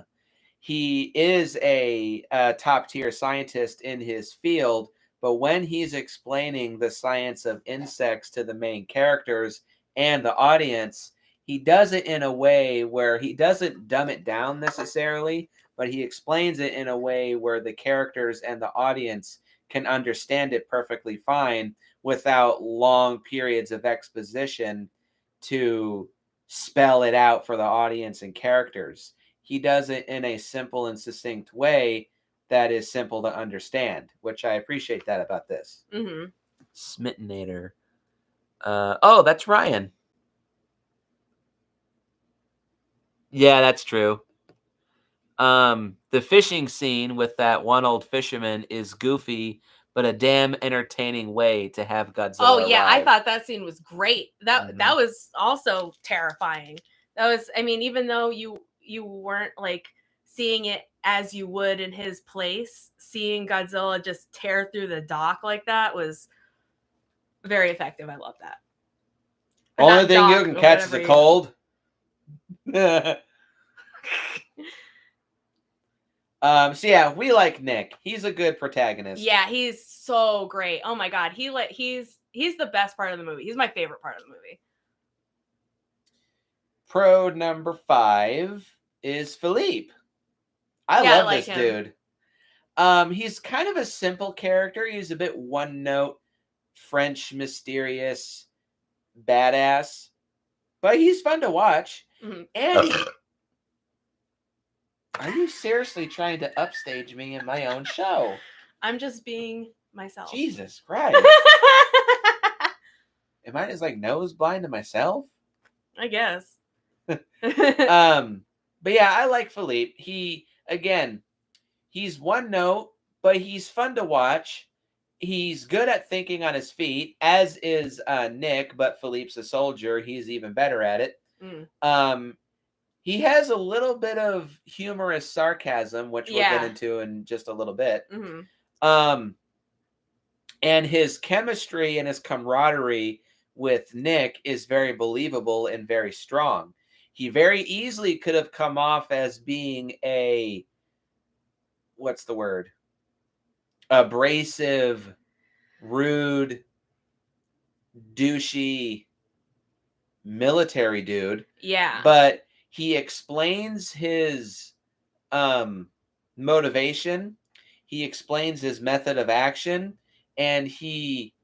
He is a top-tier scientist in his field, but when he's explaining the science of insects to the main characters and the audience, he does it in a way where he doesn't dumb it down necessarily, but he explains it in a way where the characters and the audience can understand it perfectly fine without long periods of exposition to spell it out for the audience and characters. He does it in a simple and succinct way that is simple to understand, which I appreciate that about this. Mm-hmm. Smittenator. Oh, that's Ryan. Yeah, that's true. The fishing scene with that one old fisherman is goofy, but a damn entertaining way to have Godzilla. Oh yeah, alive. I thought that scene was great. That was also terrifying. That was, I mean, even though you weren't like seeing it as you would in his place, seeing Godzilla just tear through the dock like that was very effective. I love that. Only thing you can catch is a cold. So yeah, we like Nick. He's a good protagonist. Yeah, he's so great. Oh my god, he's the best part of the movie. He's my favorite part of the movie. Pro number 5 is Philippe. I love this dude. He's kind of a simple character. He's a bit one-note, French, mysterious, badass, but he's fun to watch. Mm-hmm. And are you seriously trying to upstage me in my own show? I'm just being myself. Jesus Christ. Am I just like nose blind to myself? I guess. But yeah, I like Philippe. He's one note, but he's fun to watch. He's good at thinking on his feet, as is Nick, but Philippe's a soldier. He's even better at it. Mm. He has a little bit of humorous sarcasm, which we'll get into in just a little bit. Mm-hmm. And his chemistry and his camaraderie with Nick is very believable and very strong. He very easily could have come off as being a, what's the word? Abrasive, rude, douchey military dude. Yeah. But he explains his motivation. He explains his method of action, and he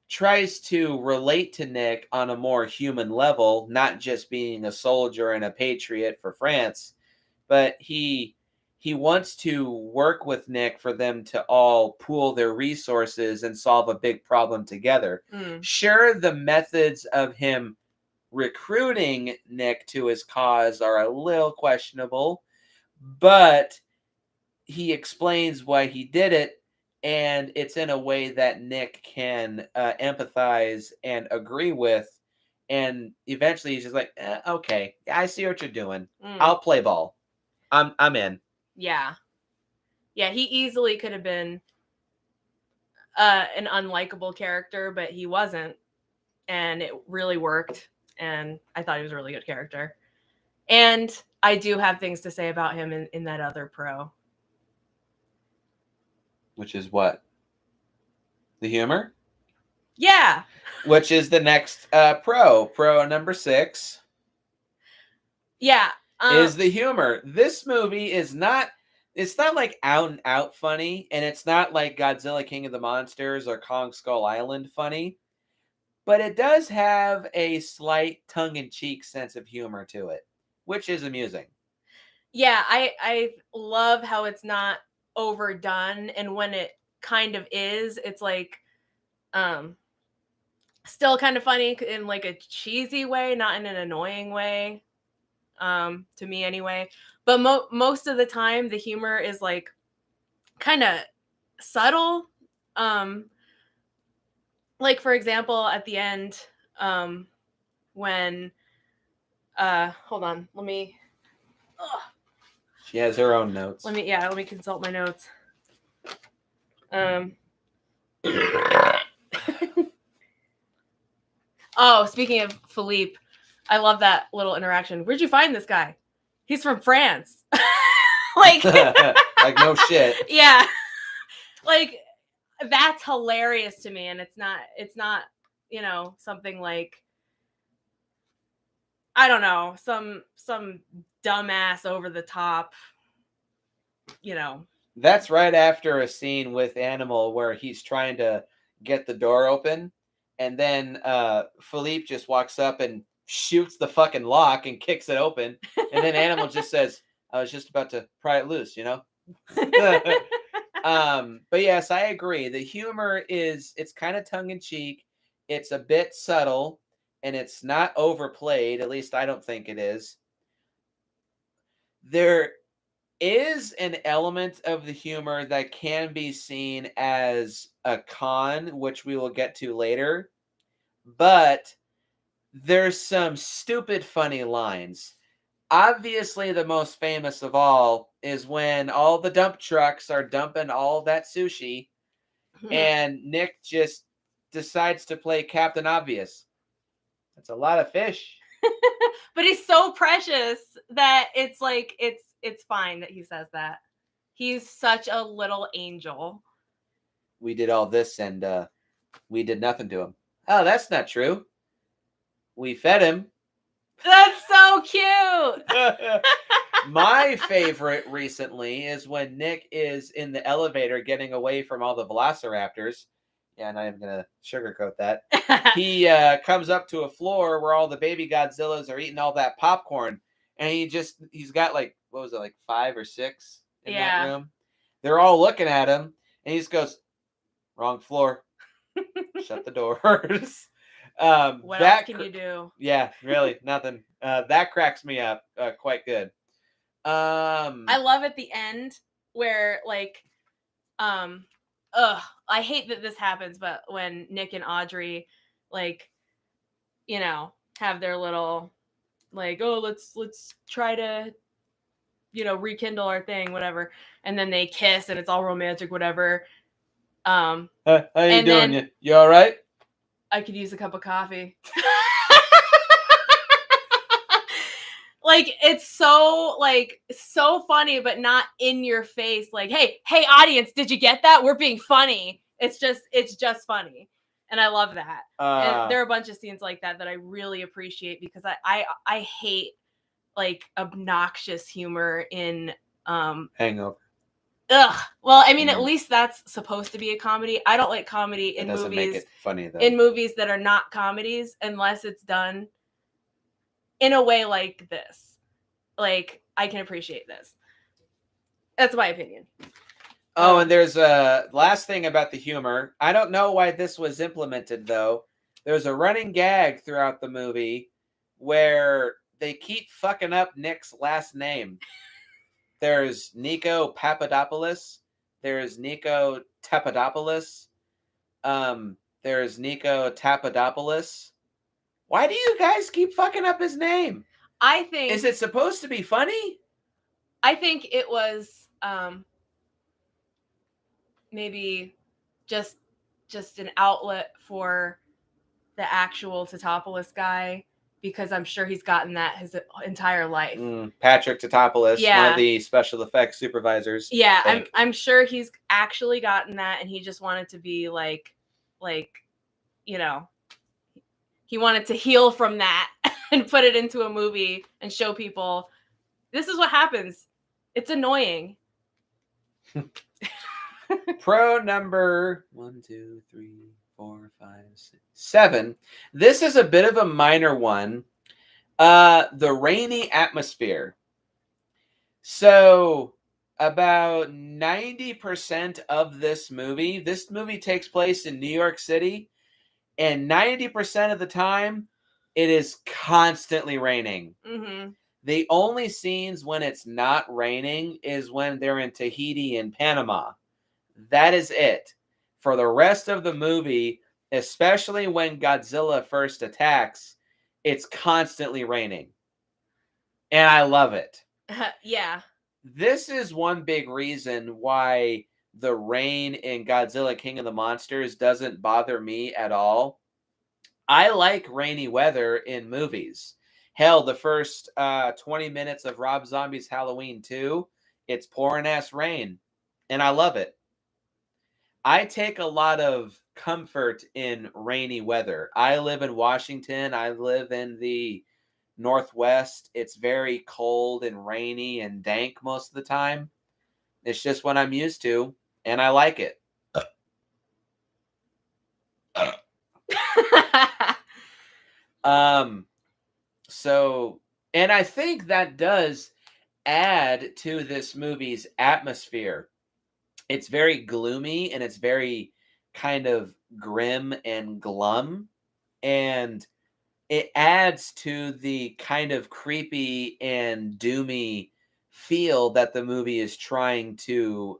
tries to relate to Nick on a more human level, not just being a soldier and a patriot for France, but he wants to work with Nick for them to all pool their resources and solve a big problem together. Sure, the methods of him recruiting Nick to his cause are a little questionable, but he explains why he did it, and it's in a way that Nick can empathize and agree with. And eventually, he's just like, "Okay, I see what you're doing. I'll play ball. I'm in." Yeah, yeah. He easily could have been an unlikable character, but he wasn't, and it really worked. And I thought he was a really good character. And I do have things to say about him in that other pro. Which is what? The humor? Yeah. Which is the next pro number 6. Yeah. Is the humor. This movie is not, it's not like out and out funny, and it's not like Godzilla King of the Monsters or Kong Skull Island funny, but it does have a slight tongue-in-cheek sense of humor to it, which is amusing. Yeah, I love how it's not overdone, and when it kind of is, it's like still kind of funny in like a cheesy way, not in an annoying way, to me anyway. But most of the time the humor is like kind of subtle. Like for example, at the end, when hold on, let me She has her own notes. let me consult my notes. Oh, speaking of Philippe, I love that little interaction. Where'd you find this guy? He's from France. Like like no shit. Yeah. Like that's hilarious to me, and it's not, you know, something like, I don't know, some dumbass over the top, you know. That's right after a scene with Animal where he's trying to get the door open, and then Philippe just walks up and shoots the fucking lock and kicks it open, and then Animal just says, "I was just about to pry it loose," you know. But yes, I agree. The humor it's kind of tongue in cheek. It's a bit subtle, and it's not overplayed. At least I don't think it is. There is an element of the humor that can be seen as a con, which we will get to later, but there's some stupid funny lines. Obviously, the most famous of all is when all the dump trucks are dumping all that sushi, and Nick just decides to play Captain Obvious. That's a lot of fish. But he's so precious that it's like it's fine that he says that. He's such a little angel. We did all this and we did nothing to him. Oh, that's not true. We fed him. That's so cute. My favorite recently is when Nick is in the elevator getting away from all the velociraptors. Yeah, I'm not even going to sugarcoat that. He comes up to a floor where all the baby Godzillas are eating all that popcorn. And he's got like, what was it, like 5 or 6 in that room? They're all looking at him. And he just goes, wrong floor. Shut the doors. What else can you do? Yeah, really, nothing. That cracks me up quite good. I love at the end where like, I hate that this happens, but when Nick and Audrey, like, you know, have their little, like, oh, let's try to, you know, rekindle our thing, whatever, and then they kiss and it's all romantic, whatever. How you doing? You all right? I could use a cup of coffee. Like, it's so funny, but not in your face. Like, hey, audience, did you get that? We're being funny. It's just funny. And I love that. And there are a bunch of scenes like that I really appreciate because I hate like obnoxious humor in Hangover. Ugh. Well, I mean, at least that's supposed to be a comedy. I don't like comedy in doesn't movies. Make it funny though. In movies that are not comedies, unless it's done in a way like this. Like, I can appreciate this. That's my opinion. Oh, and there's a last thing about the humor. I don't know why this was implemented though. There's a running gag throughout the movie where they keep fucking up Nick's last name. There's Nico Papadopoulos. There's Nico Tapadopoulos. There's Nico Tapadopoulos. Why do you guys keep fucking up his name? I think... Is it supposed to be funny? I think it was maybe just an outlet for the actual Tatopoulos guy, because I'm sure he's gotten that his entire life. Patrick Tatopoulos, one of the special effects supervisors. Yeah, I'm sure he's actually gotten that, and he just wanted to be like, you know, he wanted to heal from that and put it into a movie and show people this is what happens. It's annoying. Pro number 1, 2, 3, 4, 5, 6, 7. This is a bit of a minor one. The rainy atmosphere. So about 90% of this movie takes place in New York City, and 90% of the time it is constantly raining. Mm-hmm. The only scenes when it's not raining is when they're in Tahiti and Panama. That is it. For the rest of the movie, especially when Godzilla first attacks, it's constantly raining. And I love it. Yeah. This is one big reason why the rain in Godzilla King of the Monsters doesn't bother me at all. I like rainy weather in movies. Hell, the first 20 minutes of Rob Zombie's Halloween 2, it's pouring ass rain. And I love it. I take a lot of comfort in rainy weather. I live in Washington. I live in the Northwest. It's very cold and rainy and dank most of the time. It's just what I'm used to, and I like it. So, and I think that does add to this movie's atmosphere. It's very gloomy and it's very kind of grim and glum, and it adds to the kind of creepy and doomy feel that the movie is trying to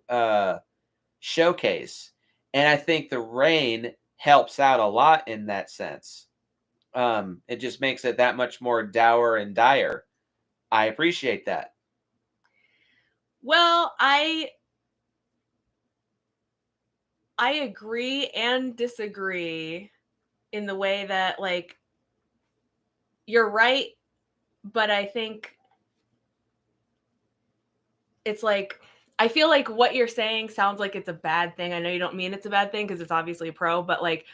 showcase. And I think the rain helps out a lot in that sense. It just makes it that much more dour and dire. I appreciate that. Well, I agree and disagree in the way that, like, you're right, but I think it's like, I feel like what you're saying sounds like it's a bad thing. I know you don't mean it's a bad thing because it's obviously a pro, but like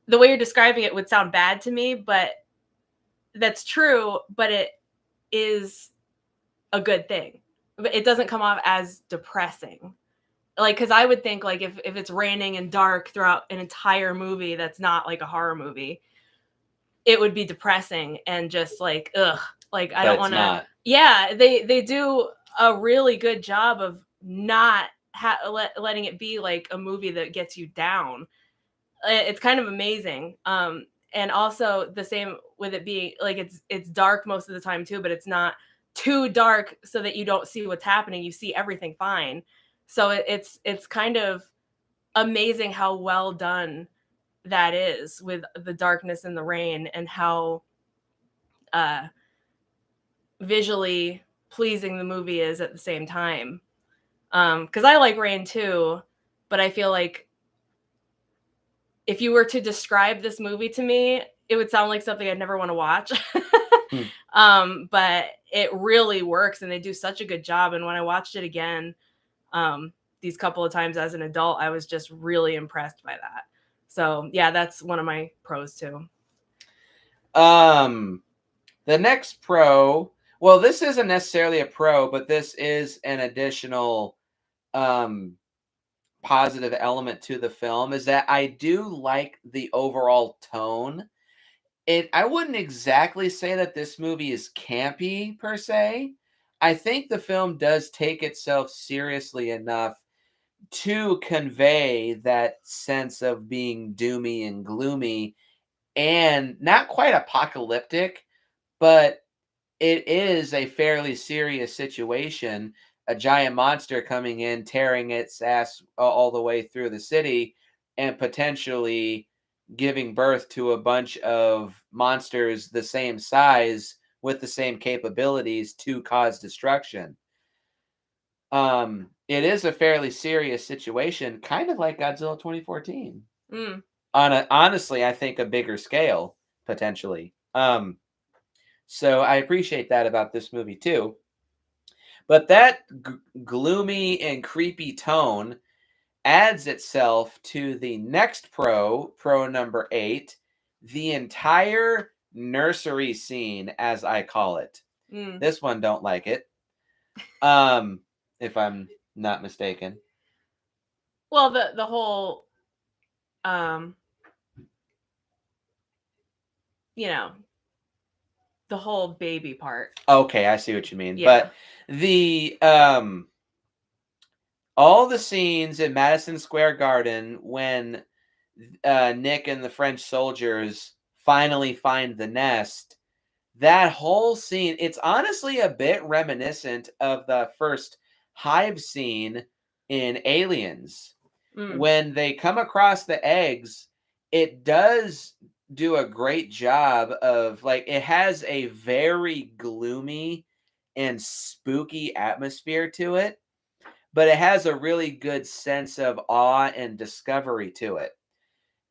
the way you're describing it would sound bad to me, but that's true, but it is a good thing. But it doesn't come off as depressing. Like, because I would think, like, if it's raining and dark throughout an entire movie that's not like a horror movie, it would be depressing and just like, ugh. Like, I don't want to. Yeah, they do a really good job of not letting it be like a movie that gets you down. It's kind of amazing. And also the same with it being like it's dark most of the time too, but it's not too dark so that you don't see what's happening. You see everything fine. So it's kind of amazing how well done that is with the darkness and the rain, and how visually pleasing the movie is at the same time. Because I like rain too, but I feel like if you were to describe this movie to me, it would sound like something I'd never want to watch. But it really works, and they do such a good job. And when I watched it again, these couple of times as an adult, I was just really impressed by that. So yeah, that's one of my pros too. The next pro, well, this isn't necessarily a pro, but this is an additional positive element to the film, is that I do like the overall tone. I wouldn't exactly say that this movie is campy per se. I think the film does take itself seriously enough to convey that sense of being doomy and gloomy and not quite apocalyptic, but it is a fairly serious situation. A giant monster coming in, tearing its ass all the way through the city, and potentially giving birth to a bunch of monsters the same size with the same capabilities to cause destruction. It is a fairly serious situation, kind of like Godzilla 2014. Mm. Honestly, I think a bigger scale potentially. So I appreciate that about this movie too. But that gloomy and creepy tone adds itself to the next pro number 8, the entire nursery scene, as I call it. Mm. This one don't like it. If I'm not mistaken. Well, the whole you know, the whole baby part. Okay, I see what you mean. Yeah. But the all the scenes in Madison Square Garden when Nick and the French soldiers finally find the nest, that whole scene, it's honestly a bit reminiscent of the first hive scene in Aliens. When they come across the eggs, it does do a great job of, like, it has a very gloomy and spooky atmosphere to it, but it has a really good sense of awe and discovery to it.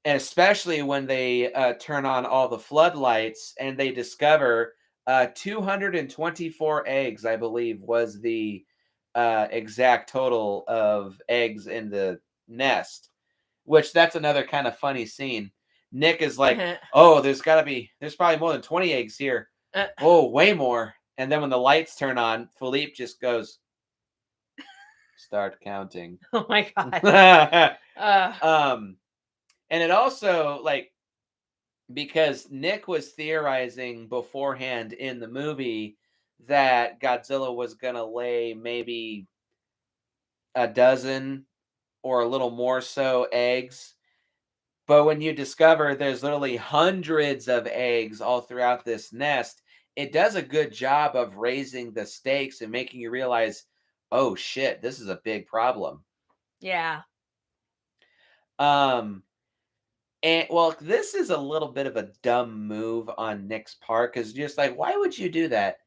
And especially when they turn on all the floodlights and they discover 224 eggs, I believe, was the exact total of eggs in the nest, which that's another kind of funny scene. Nick is like, oh, there's probably more than 20 eggs here. Oh, way more. And then when the lights turn on, Philippe just goes, start counting. Oh my God. And it also, like, because Nick was theorizing beforehand in the movie that Godzilla was going to lay maybe a dozen or a little more so eggs. But when you discover there's literally hundreds of eggs all throughout this nest, it does a good job of raising the stakes and making you realize, oh shit, this is a big problem. Yeah. And well, this is a little bit of a dumb move on Nick's part, because just like, why would you do that?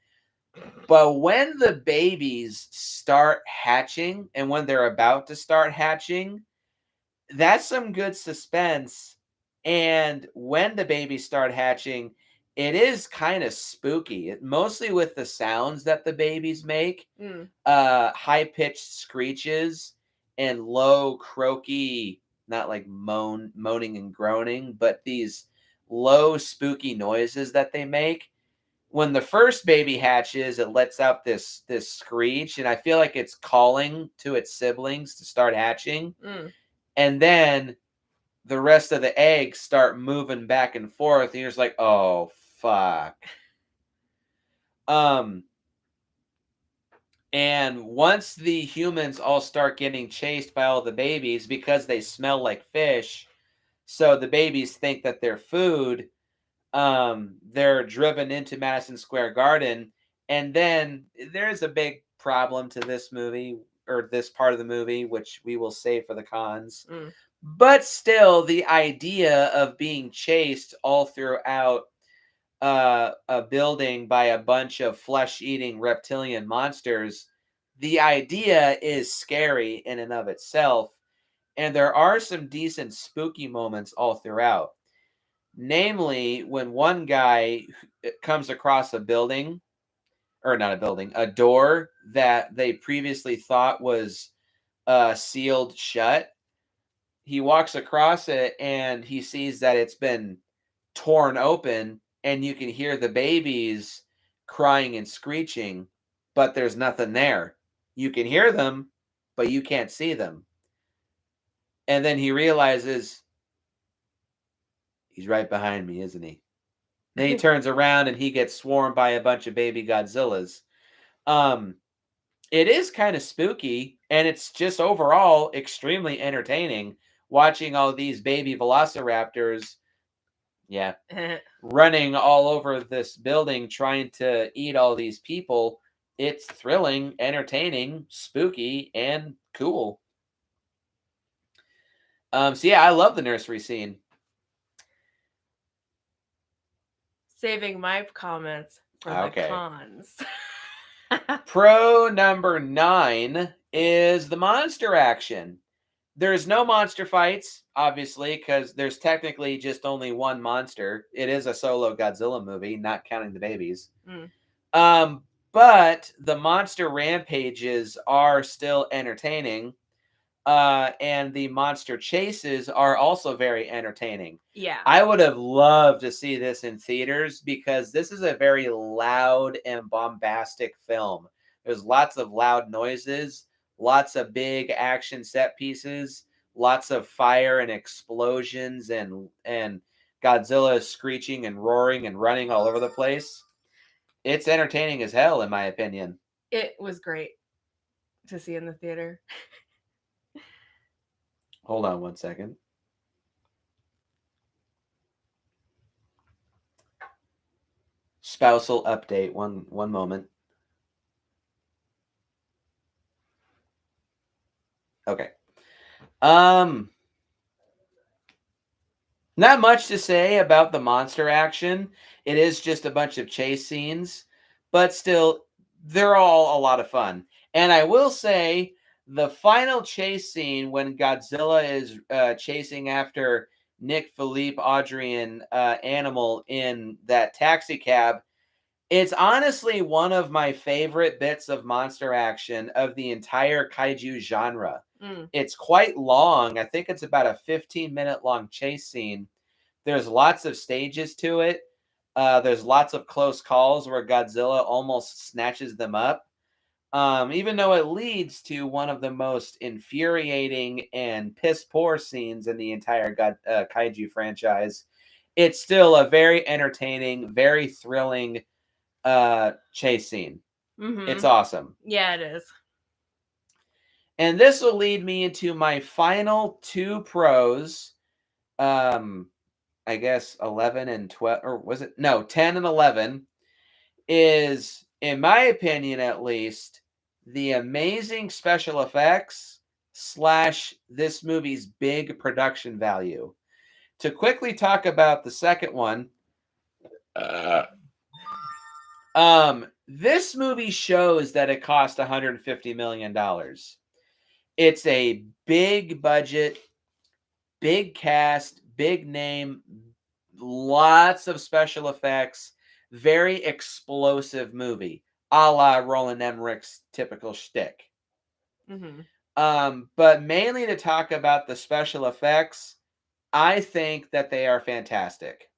But when the babies start hatching and when they're about to start hatching, that's some good suspense. And when the babies start hatching, it is kind of spooky, mostly with the sounds that the babies make. High-pitched screeches and low croaky, not like moaning and groaning, but these low spooky noises that they make. When the first baby hatches, it lets out this screech, and I feel like it's calling to its siblings to start hatching. And then the rest of the eggs start moving back and forth, and you're just like, oh fuck. And once the humans all start getting chased by all the babies because they smell like fish, so the babies think that they're food, they're driven into Madison Square Garden. And then there's a big problem to this movie, or this part of the movie, which we will save for the cons. But still, the idea of being chased all throughout a building by a bunch of flesh-eating reptilian monsters, the idea is scary in and of itself, and there are some decent spooky moments all throughout. Namely, when one guy comes across a building, or not a building, a door that they previously thought was sealed shut, he walks across it and he sees that it's been torn open, and you can hear the babies crying and screeching, but there's nothing there. You can hear them, but you can't see them. And then he realizes he's right behind me, isn't he? Then he turns around and he gets swarmed by a bunch of baby Godzillas. It is kind of spooky, and it's just overall extremely entertaining watching all these baby velociraptors, running all over this building trying to eat all these people. It's thrilling, entertaining, spooky, and cool. So yeah, I love the nursery scene. Saving my comments for the cons. Pro number 9 is the monster action. There's no monster fights, obviously, because there's technically just only one monster. It is a solo Godzilla movie, not counting the babies. But the monster rampages are still entertaining. And the monster chases are also very entertaining. Yeah. I would have loved to see this in theaters because this is a very loud and bombastic film. There's lots of loud noises, lots of big action set pieces, lots of fire and explosions, and Godzilla screeching and roaring and running all over the place. It's entertaining as hell, in my opinion. It was great to see in the theater. Hold on one second. Spousal update. One moment. Okay. Not much to say about the monster action. It is just a bunch of chase scenes, but still, they're all a lot of fun. And I will say, the final chase scene when Godzilla is chasing after Nick, Philippe, Adrian animal in that taxi cab, it's honestly one of my favorite bits of monster action of the entire kaiju genre. It's quite long. I think it's about a 15-minute long chase scene. There's lots of stages to it. There's lots of close calls where Godzilla almost snatches them up. Even though it leads to one of the most infuriating and piss-poor scenes in the entire kaiju franchise, it's still a very entertaining, very thrilling chase scene. It's awesome. Yeah, it is. And this will lead me into my final 2 pros. I guess 11 and 12, or was it? No, 10 and 11 is, in my opinion at least, the amazing special effects / this movie's big production value. To quickly talk about the second one, this movie shows that it cost $150 million. It's a big budget, big cast, big name, lots of special effects, very explosive movie, a la Roland Emmerich's typical shtick. But mainly to talk about the special effects, I think that they are fantastic.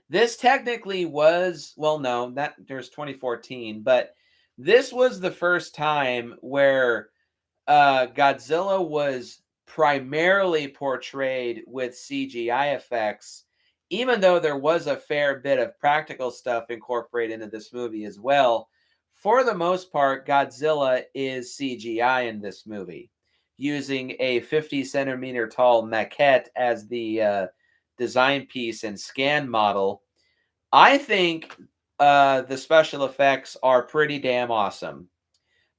This technically was, well, no, there's 2014, but this was the first time where Godzilla was primarily portrayed with CGI effects, even though there was a fair bit of practical stuff incorporated into this movie as well. For the most part, Godzilla is CGI in this movie, using a 50 centimeter tall maquette as the design piece and scan model. I think the special effects are pretty damn awesome.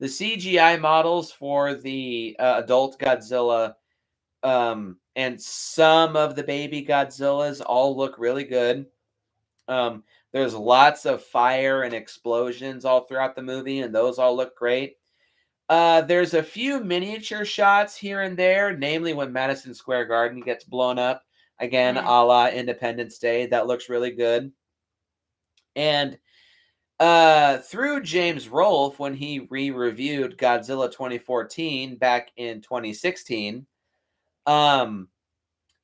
The CGI models for the adult Godzilla and some of the baby Godzillas all look really good. There's lots of fire and explosions all throughout the movie, and those all look great. There's a few miniature shots here and there, namely when Madison Square Garden gets blown up, again, a la Independence Day. That looks really good. And through James Rolfe, when he re-reviewed Godzilla 2014 back in 2016,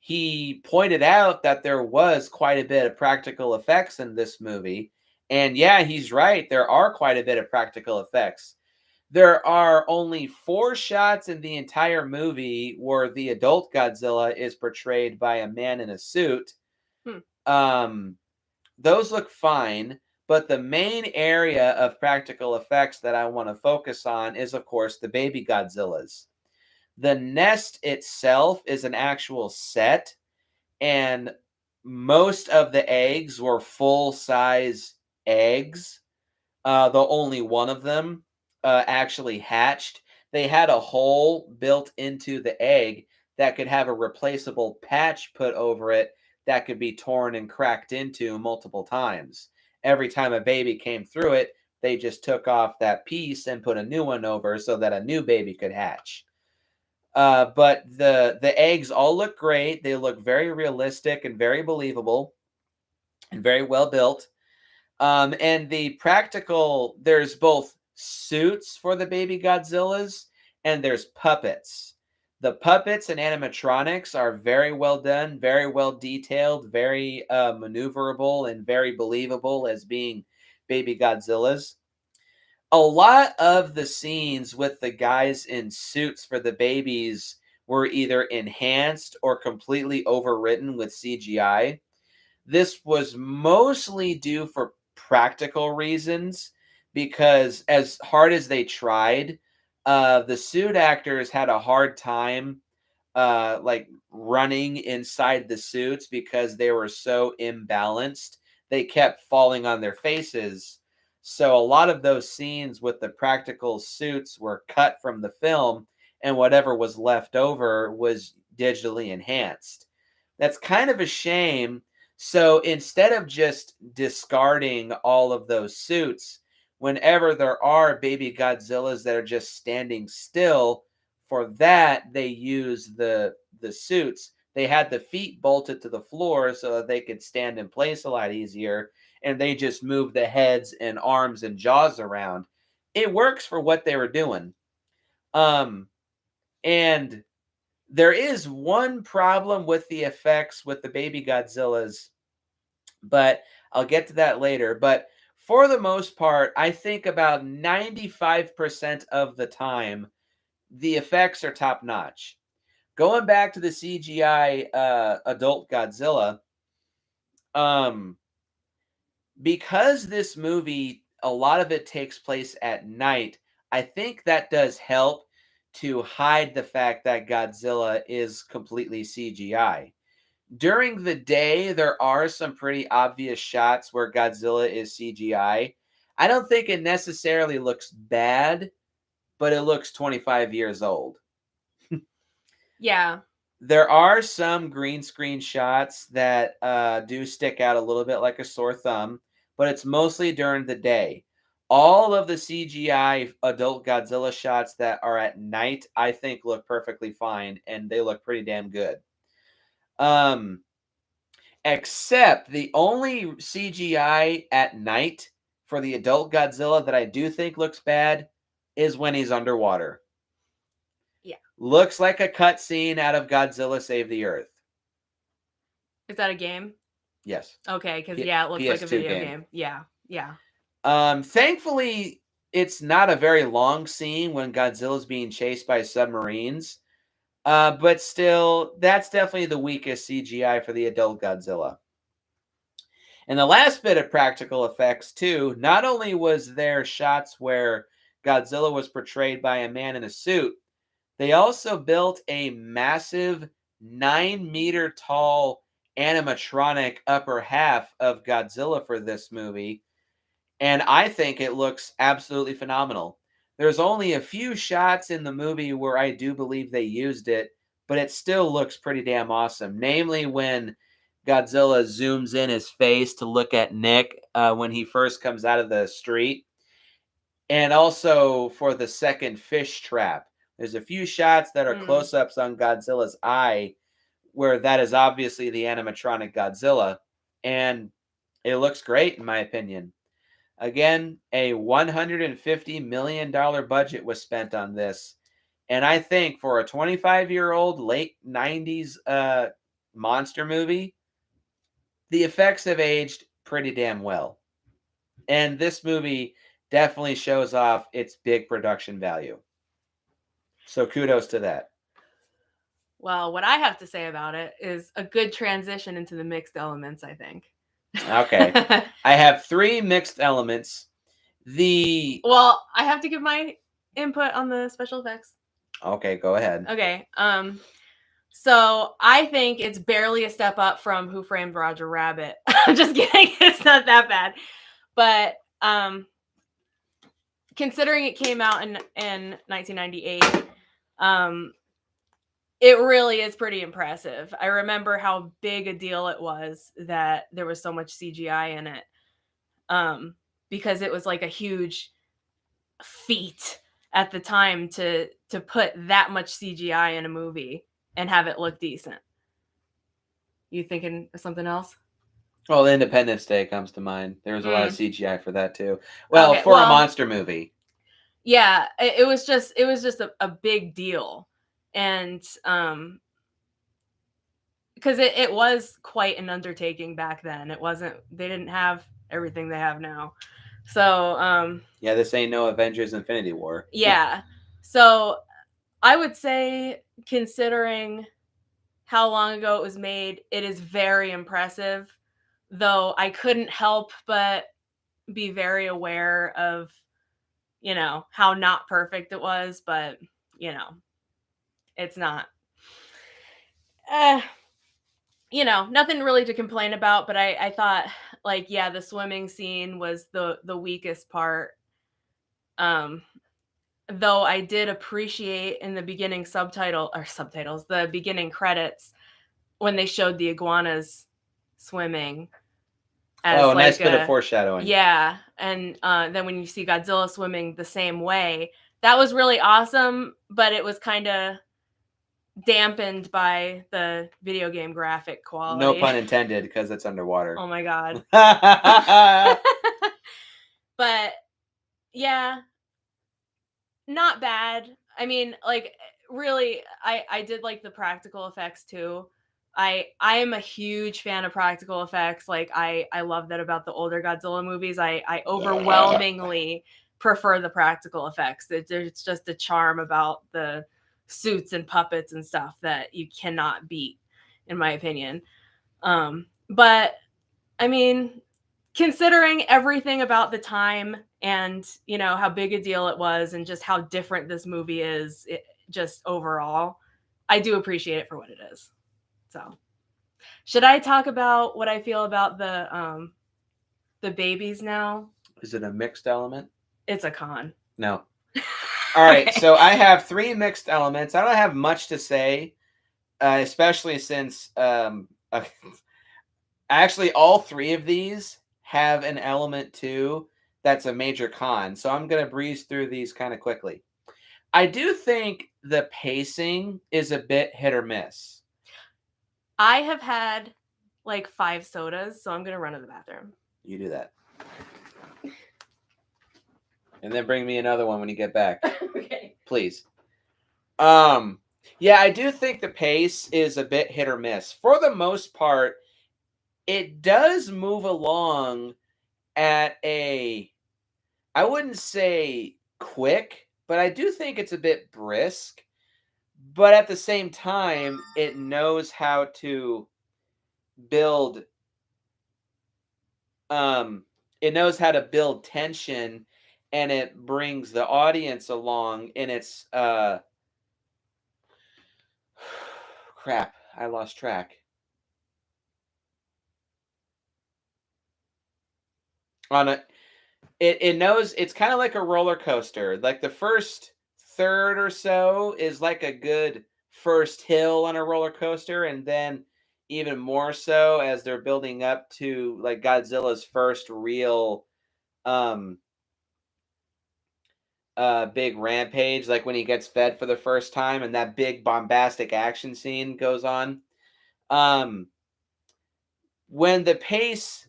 He pointed out that there was quite a bit of practical effects in this movie. And yeah, he's right. There are quite a bit of practical effects. There are only 4 shots in the entire movie where the adult Godzilla is portrayed by a man in a suit. Those look fine, but the main area of practical effects that I want to focus on is, of course, the baby Godzillas. The nest itself is an actual set, and most of the eggs were full-size eggs. Though only one of them actually hatched. They had a hole built into the egg that could have a replaceable patch put over it that could be torn and cracked into multiple times. Every time a baby came through it, they just took off that piece and put a new one over so that a new baby could hatch. But the eggs all look great. They look very realistic and very believable and very well built. And the practical, there's both suits for the baby Godzillas and there's puppets. The puppets and animatronics are very well done, very well detailed, very maneuverable, and very believable as being baby Godzillas. A lot of the scenes with the guys in suits for the babies were either enhanced or completely overwritten with CGI. This was mostly due for practical reasons because as hard as they tried, the suit actors had a hard time like running inside the suits because they were so imbalanced. They kept falling on their faces. So a lot of those scenes with the practical suits were cut from the film, and whatever was left over was digitally enhanced. That's kind of a shame. So instead of just discarding all of those suits, whenever there are baby Godzillas that are just standing still, for that they use the suits. They had the feet bolted to the floor so that they could stand in place a lot easier, and they just move the heads and arms and jaws around. It works for what they were doing. And there is one problem with the effects with the baby Godzillas, but I'll get to that later. But for the most part, I think about 95% of the time, the effects are top notch. Going back to the CGI adult Godzilla, um, because this movie, a lot of it takes place at night, I think that does help to hide the fact that Godzilla is completely CGI. During the day, there are some pretty obvious shots where Godzilla is CGI. I don't think it necessarily looks bad, but it looks 25 years old. Yeah. There are some green screen shots that do stick out a little bit like a sore thumb, but it's mostly during the day. All of the CGI adult Godzilla shots that are at night, I think, look perfectly fine, and they look pretty damn good. Except the only CGI at night for the adult Godzilla that I do think looks bad is when he's underwater. Yeah. Looks like a cutscene out of Godzilla Save the Earth. Is that a game? Yes. Okay, because yeah, it looks like a PS2 video game. game. Yeah, yeah. Thankfully, it's not a very long scene when Godzilla's being chased by submarines. But still, that's definitely the weakest CGI for the adult Godzilla. And the last bit of practical effects, too, not only was there shots where Godzilla was portrayed by a man in a suit, they also built a massive 9-meter tall animatronic upper half of Godzilla for this movie. And I think it looks absolutely phenomenal. There's only a few shots in the movie where I do believe they used it, but it still looks pretty damn awesome. Namely, when Godzilla zooms in his face to look at Nick when he first comes out of the street. And also for the second fish trap. There's a few shots that are close-ups on Godzilla's eye where that is obviously the animatronic Godzilla. And it looks great, in my opinion. Again, a $150 million budget was spent on this. And I think for a 25-year-old late 90s monster movie, the effects have aged pretty damn well. And this movie definitely shows off its big production value. So kudos to that. Well, what I have to say about it is a good transition into the mixed elements, I think. Okay. I have 3 mixed elements. Well, I have to give my input on the special effects. Okay, go ahead. Okay. So I think it's barely a step up from Who Framed Roger Rabbit. I'm just kidding. It's not that bad. But considering it came out in 1998, it really is pretty impressive. I remember how big a deal it was that there was so much CGI in it, because it was like a huge feat at the time to put that much CGI in a movie and have it look decent. You thinking of something else? Well, Independence Day comes to mind. There was a lot of CGI for that too. Well, Okay, for a monster movie. Yeah, it was just a big deal. And because it was quite an undertaking back then. They didn't have everything they have now. So yeah, this ain't no Avengers Infinity War. Yeah. So I would say, considering how long ago it was made, it is very impressive. Though I couldn't help but be very aware of, how not perfect it was, but it's not. Nothing really to complain about, but I thought, like, yeah, the swimming scene was the weakest part. Though I did appreciate in the beginning subtitles, the beginning credits, when they showed the iguanas swimming. As nice bit of foreshadowing. Yeah, and then when you see Godzilla swimming the same way, that was really awesome, but it was kind of dampened by the video game graphic quality. No pun intended, because it's underwater. Oh my god. But yeah, not bad. I mean, like, really, I did like the practical effects too. I am a huge fan of practical effects. Like, I love that about the older Godzilla movies. I overwhelmingly prefer the practical effects. There's just a charm about the suits and puppets and stuff that you cannot beat, in my opinion. But I mean, considering everything about the time and how big a deal it was and just how different this movie is, just overall, I do appreciate it for what it is. So, should I talk about what I feel about the babies now? Is it a mixed element? It's a con. No. All right, okay. So I have 3 mixed elements. I don't have much to say, especially since actually all 3 of these have an element too that's a major con. So I'm going to breeze through these kind of quickly. I do think the pacing is a bit hit or miss. I have had like 5 sodas, so I'm going to run to the bathroom. You do that. And then bring me another one when you get back. Okay. Please. Yeah, I do think the pace is a bit hit or miss. For the most part, it does move along at I wouldn't say quick, but I do think it's a bit brisk. But at the same time, it knows how to build tension, and it brings the audience along in its crap, I lost track. It knows it's kind of like a roller coaster. Like the first third or so is like a good first hill on a roller coaster, and then even more so as they're building up to like Godzilla's first real big rampage, like when he gets fed for the first time and that big bombastic action scene goes on. When the pace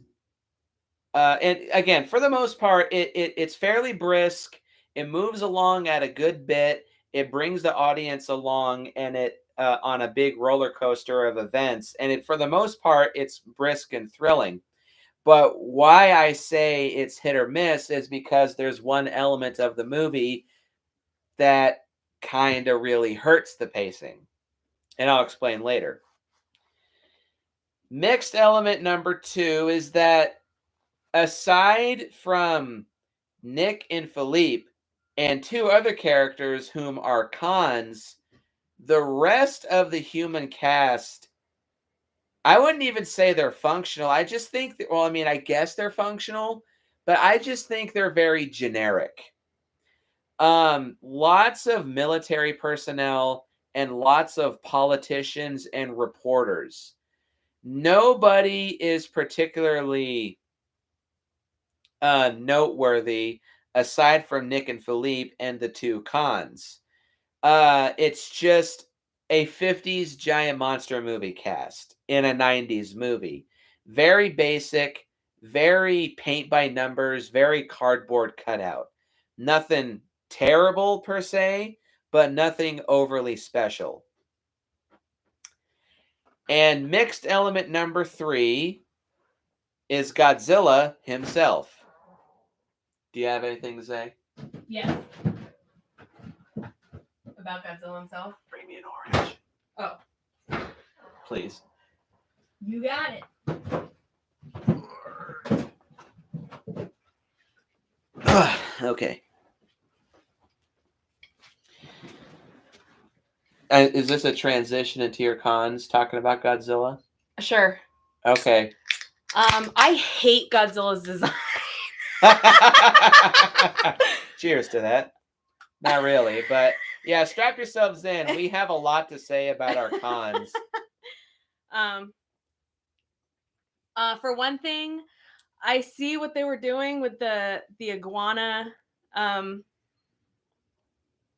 and again, for the most part, it's fairly brisk. It moves along at a good bit. it brings the audience along, and it on a big roller coaster of events, and for the most part, it's brisk and thrilling. But why I say it's hit or miss is because there's one element of the movie that kind of really hurts the pacing, and I'll explain later. Mixed element number 2 is that aside from Nick and Philippe and 2 other characters whom are cons, the rest of the human cast, I wouldn't even say they're functional. I just think that, well, I mean, I guess they're functional, but I just think they're very generic. Lots of military personnel and lots of politicians and reporters. Nobody is particularly noteworthy aside from Nick and Philippe and the 2 cons. It's just a 50s giant monster movie cast in a 90s movie. Very basic, very paint by numbers, very cardboard cutout. Nothing terrible per se, but nothing overly special. And mixed element number 3 is Godzilla himself. Do you have anything to say? Yes. About Godzilla himself? Bring me an orange. Oh. Please. You got it. Okay. Is this a transition into your cons talking about Godzilla? Sure. Okay. I hate Godzilla's design. Cheers to that. Not really, but yeah, strap yourselves in. We have a lot to say about our cons. For one thing, I see what they were doing with the iguana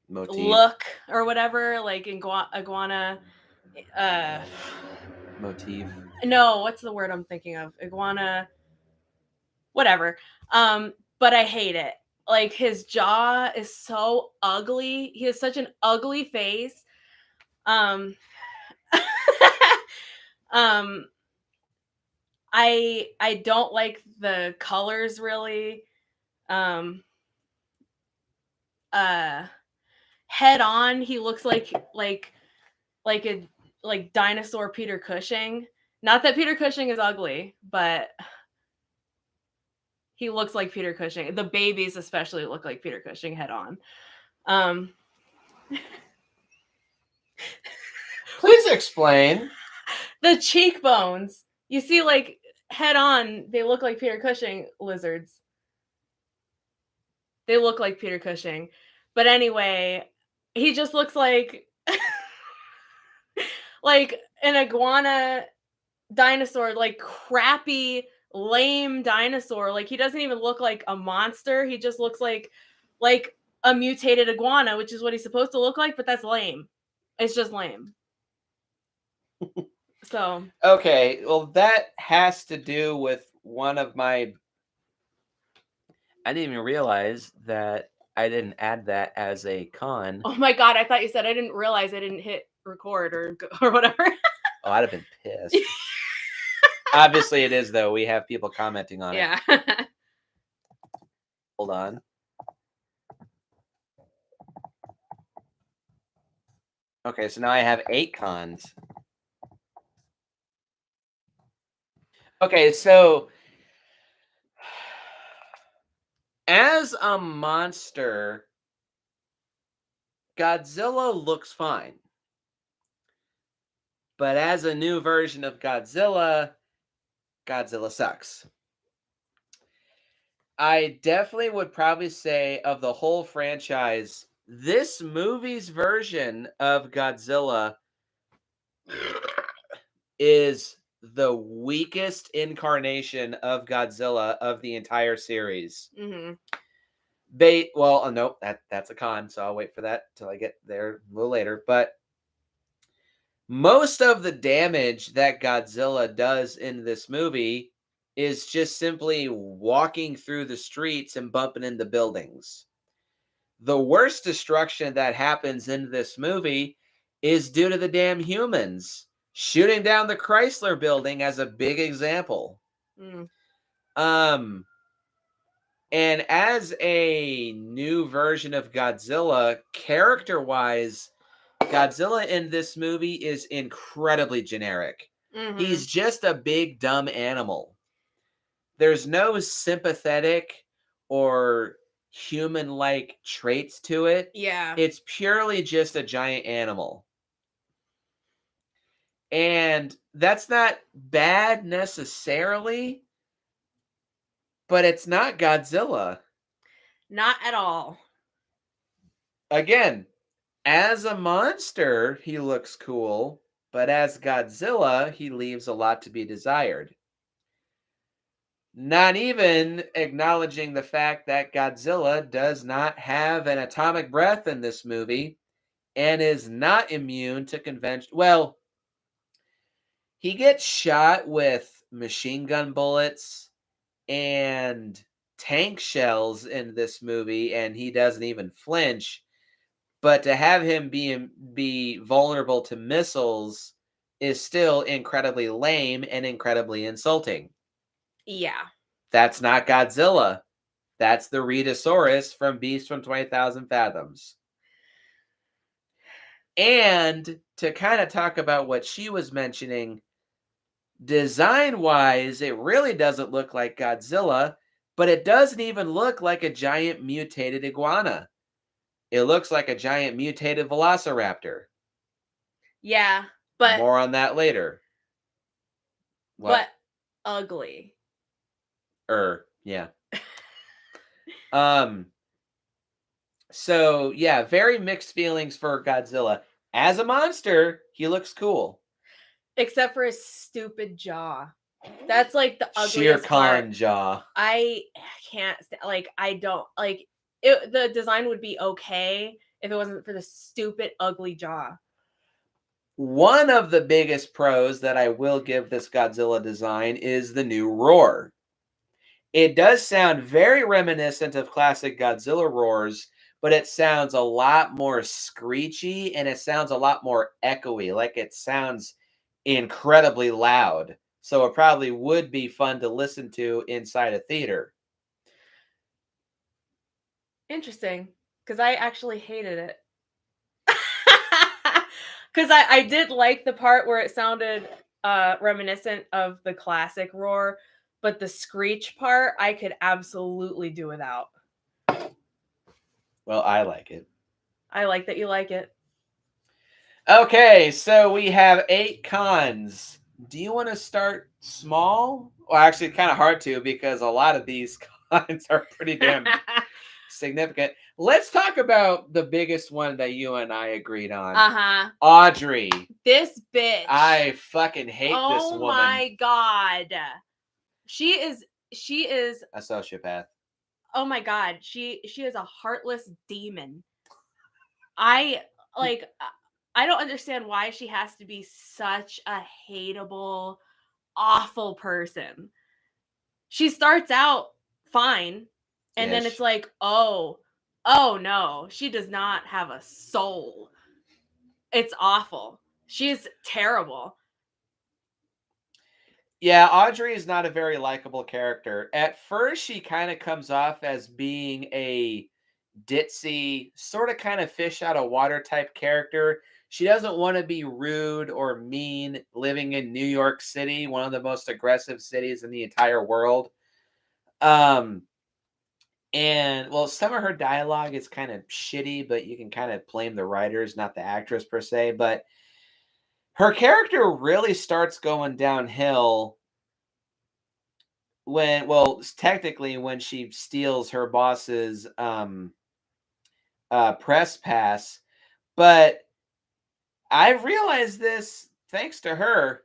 Motif. look or whatever, like iguana motif. No, what's the word I'm thinking of? Iguana whatever. But I hate it. Like, his jaw is so ugly. He has such an ugly face. I don't like the colors really. Head on, he looks like dinosaur Peter Cushing. Not that Peter Cushing is ugly, but he looks like Peter Cushing. The babies especially look like Peter Cushing head on. Please explain. The cheekbones. You see, like, head on, they look like Peter Cushing lizards. They look like Peter Cushing. But anyway, he just looks like like an iguana dinosaur, like crappy, lame dinosaur. Like, he doesn't even look like a monster. He just looks like a mutated iguana, which is what he's supposed to look like, but that's lame. It's just lame. So. Okay, well, that has to do with one of my... I didn't even realize that I didn't add that as a con. Oh my God, I thought you said I didn't realize I didn't hit record or whatever. Oh, I'd have been pissed. Obviously it is, though. We have people commenting on it. Yeah. Hold on. Okay, so now I have 8 cons. Okay, so as a monster, Godzilla looks fine. But as a new version of Godzilla, Godzilla sucks. I definitely would probably say, of the whole franchise, this movie's version of Godzilla is the weakest incarnation of Godzilla of the entire series. Mm-hmm. No, that's a con, so I'll wait for that till I get there a little later. But most of the damage that Godzilla does in this movie is just simply walking through the streets and bumping into buildings. The worst destruction that happens in this movie is due to the damn humans shooting down the Chrysler building as a big example. Mm. And as a new version of Godzilla, character-wise, Godzilla in this movie is incredibly generic. Mm-hmm. He's just a big, dumb animal. There's no sympathetic or human-like traits to it. Yeah. It's purely just a giant animal. And that's not bad necessarily, but it's not Godzilla. Not at all. Again, as a monster, he looks cool, but as Godzilla, he leaves a lot to be desired. Not even acknowledging the fact that Godzilla does not have an atomic breath in this movie and is not immune to convention. Well, he gets shot with machine gun bullets and tank shells in this movie, and he doesn't even flinch. But to have him be vulnerable to missiles is still incredibly lame and incredibly insulting. Yeah. That's not Godzilla. That's the Rhedosaurus from Beast from 20,000 Fathoms. And to kind of talk about what she was mentioning, design-wise, it really doesn't look like Godzilla, but it doesn't even look like a giant mutated iguana. It looks like a giant mutated velociraptor. Yeah, but more on that later. What? But ugly. Yeah. So yeah, very mixed feelings for Godzilla. As a monster, he looks cool. Except for his stupid jaw. That's like the ugliest Shere Khan part. jaw. I can't I don't like it. The design would be okay if it wasn't for the stupid ugly jaw. One of the biggest pros that I will give this Godzilla design is the new roar. It does sound very reminiscent of classic Godzilla roars, but it sounds a lot more screechy and it sounds a lot more echoey. Like it sounds incredibly loud. So it probably would be fun to listen to inside a theater. Interesting, because I actually hated it. Because I did like the part where it sounded reminiscent of the classic roar, but the screech part I could absolutely do without. Well, I like it. I like that you like it. Okay, so we have 8 cons. Do you want to start small? Well, actually, kind of hard to because a lot of these cons are pretty damn significant. Let's talk about the biggest one that you and I agreed on. Audrey. This bitch. I fucking hate this woman. Oh my god. She is a sociopath. Oh my god. She is a heartless demon. I don't understand why she has to be such a hateable, awful person. She starts out fine, and then it's like, oh no, she does not have a soul. It's awful. She's terrible. Yeah, Audrey is not a very likable character. At first, she kind of comes off as being a ditzy, sort of kind of fish out of water type character. She doesn't want to be rude or mean living in New York City, one of the most aggressive cities in the entire world. And well, some of her dialogue is kind of shitty, but you can kind of blame the writers, not the actress per se. But her character really starts going downhill technically when she steals her boss's press pass. But I've realized this thanks to her.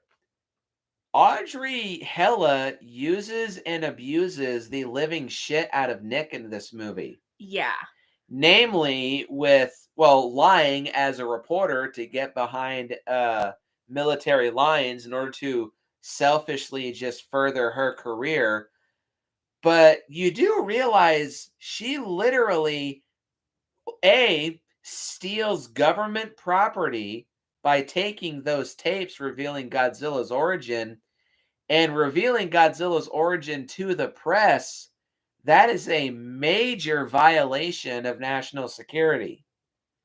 Audrey hella uses and abuses the living shit out of Nick in this movie. Yeah. Namely with, lying as a reporter to get behind military lines in order to selfishly just further her career. But you do realize she literally, A steals government property by taking those tapes revealing Godzilla's origin and revealing Godzilla's origin to the press. That is a major violation of national security.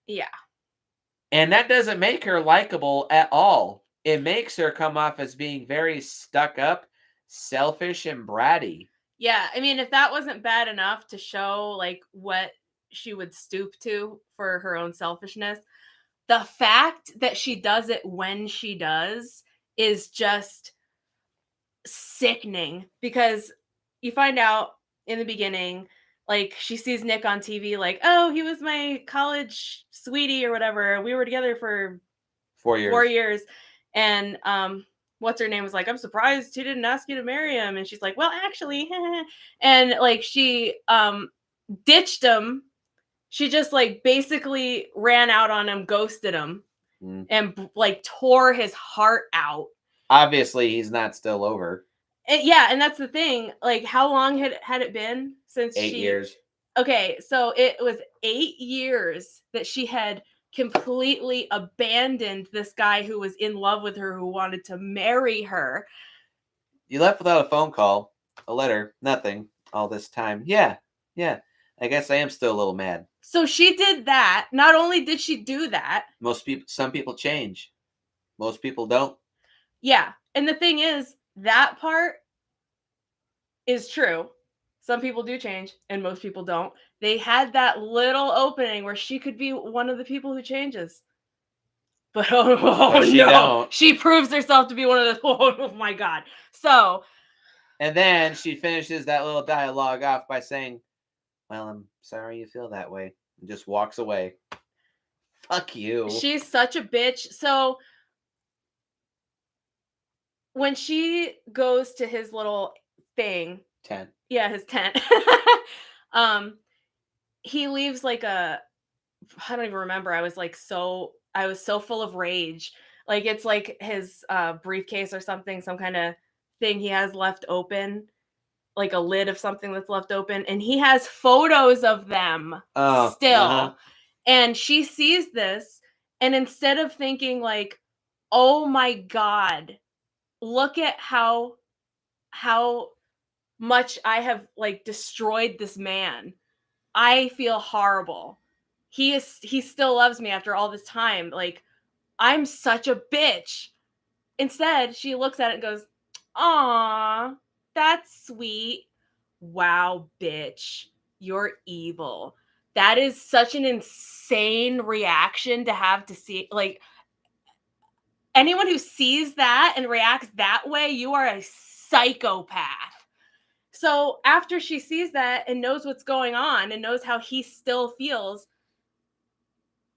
Yeah. And that doesn't make her likable at all. It makes her come off as being very stuck up, selfish, and bratty. Yeah, I mean, if that wasn't bad enough to show like what she would stoop to for her own selfishness, the fact that she does it when she does is just sickening, because you find out in the beginning, like, she sees Nick on TV, like, oh, he was my college sweetie or whatever. We were together for 4 years. 4 years. And what's her name was like, I'm surprised he didn't ask you to marry him. And she's like, well, actually, and like she ditched him. She just like basically ran out on him, ghosted him, and like tore his heart out. Obviously, he's not still over. And, yeah, and that's the thing. Like, how long had it been since 8 years. Okay, so it was 8 years that she had completely abandoned this guy who was in love with her, who wanted to marry her. You left without a phone call, a letter, nothing all this time. Yeah. I guess I am still a little mad. So she did that. Not only did she do that, some people change. Most people don't. Yeah. And the thing is, that part is true. Some people do change and most people don't. They had that little opening where she could be one of the people who changes. But but she no, don't. She proves herself to be one of the, oh my God. So. And then she finishes that little dialogue off by saying, well, I'm sorry you feel that way. And just walks away. Fuck you. She's such a bitch. So when she goes to his little thing. Tent. Yeah, his tent. He leaves like I don't even remember. I was so full of rage. Like, it's like his briefcase or something, some kind of thing he has left open, like a lid of something that's left open, and he has photos of them still. And she sees this, and instead of thinking like, oh my God, look at how much I have like destroyed this man, I feel horrible. He still loves me after all this time. Like, I'm such a bitch. Instead, she looks at it and goes, aw, that's sweet. Wow, bitch, you're evil. That is such an insane reaction to have to see. Like, anyone who sees that and reacts that way, you are a psychopath. So after she sees that and knows what's going on and knows how he still feels,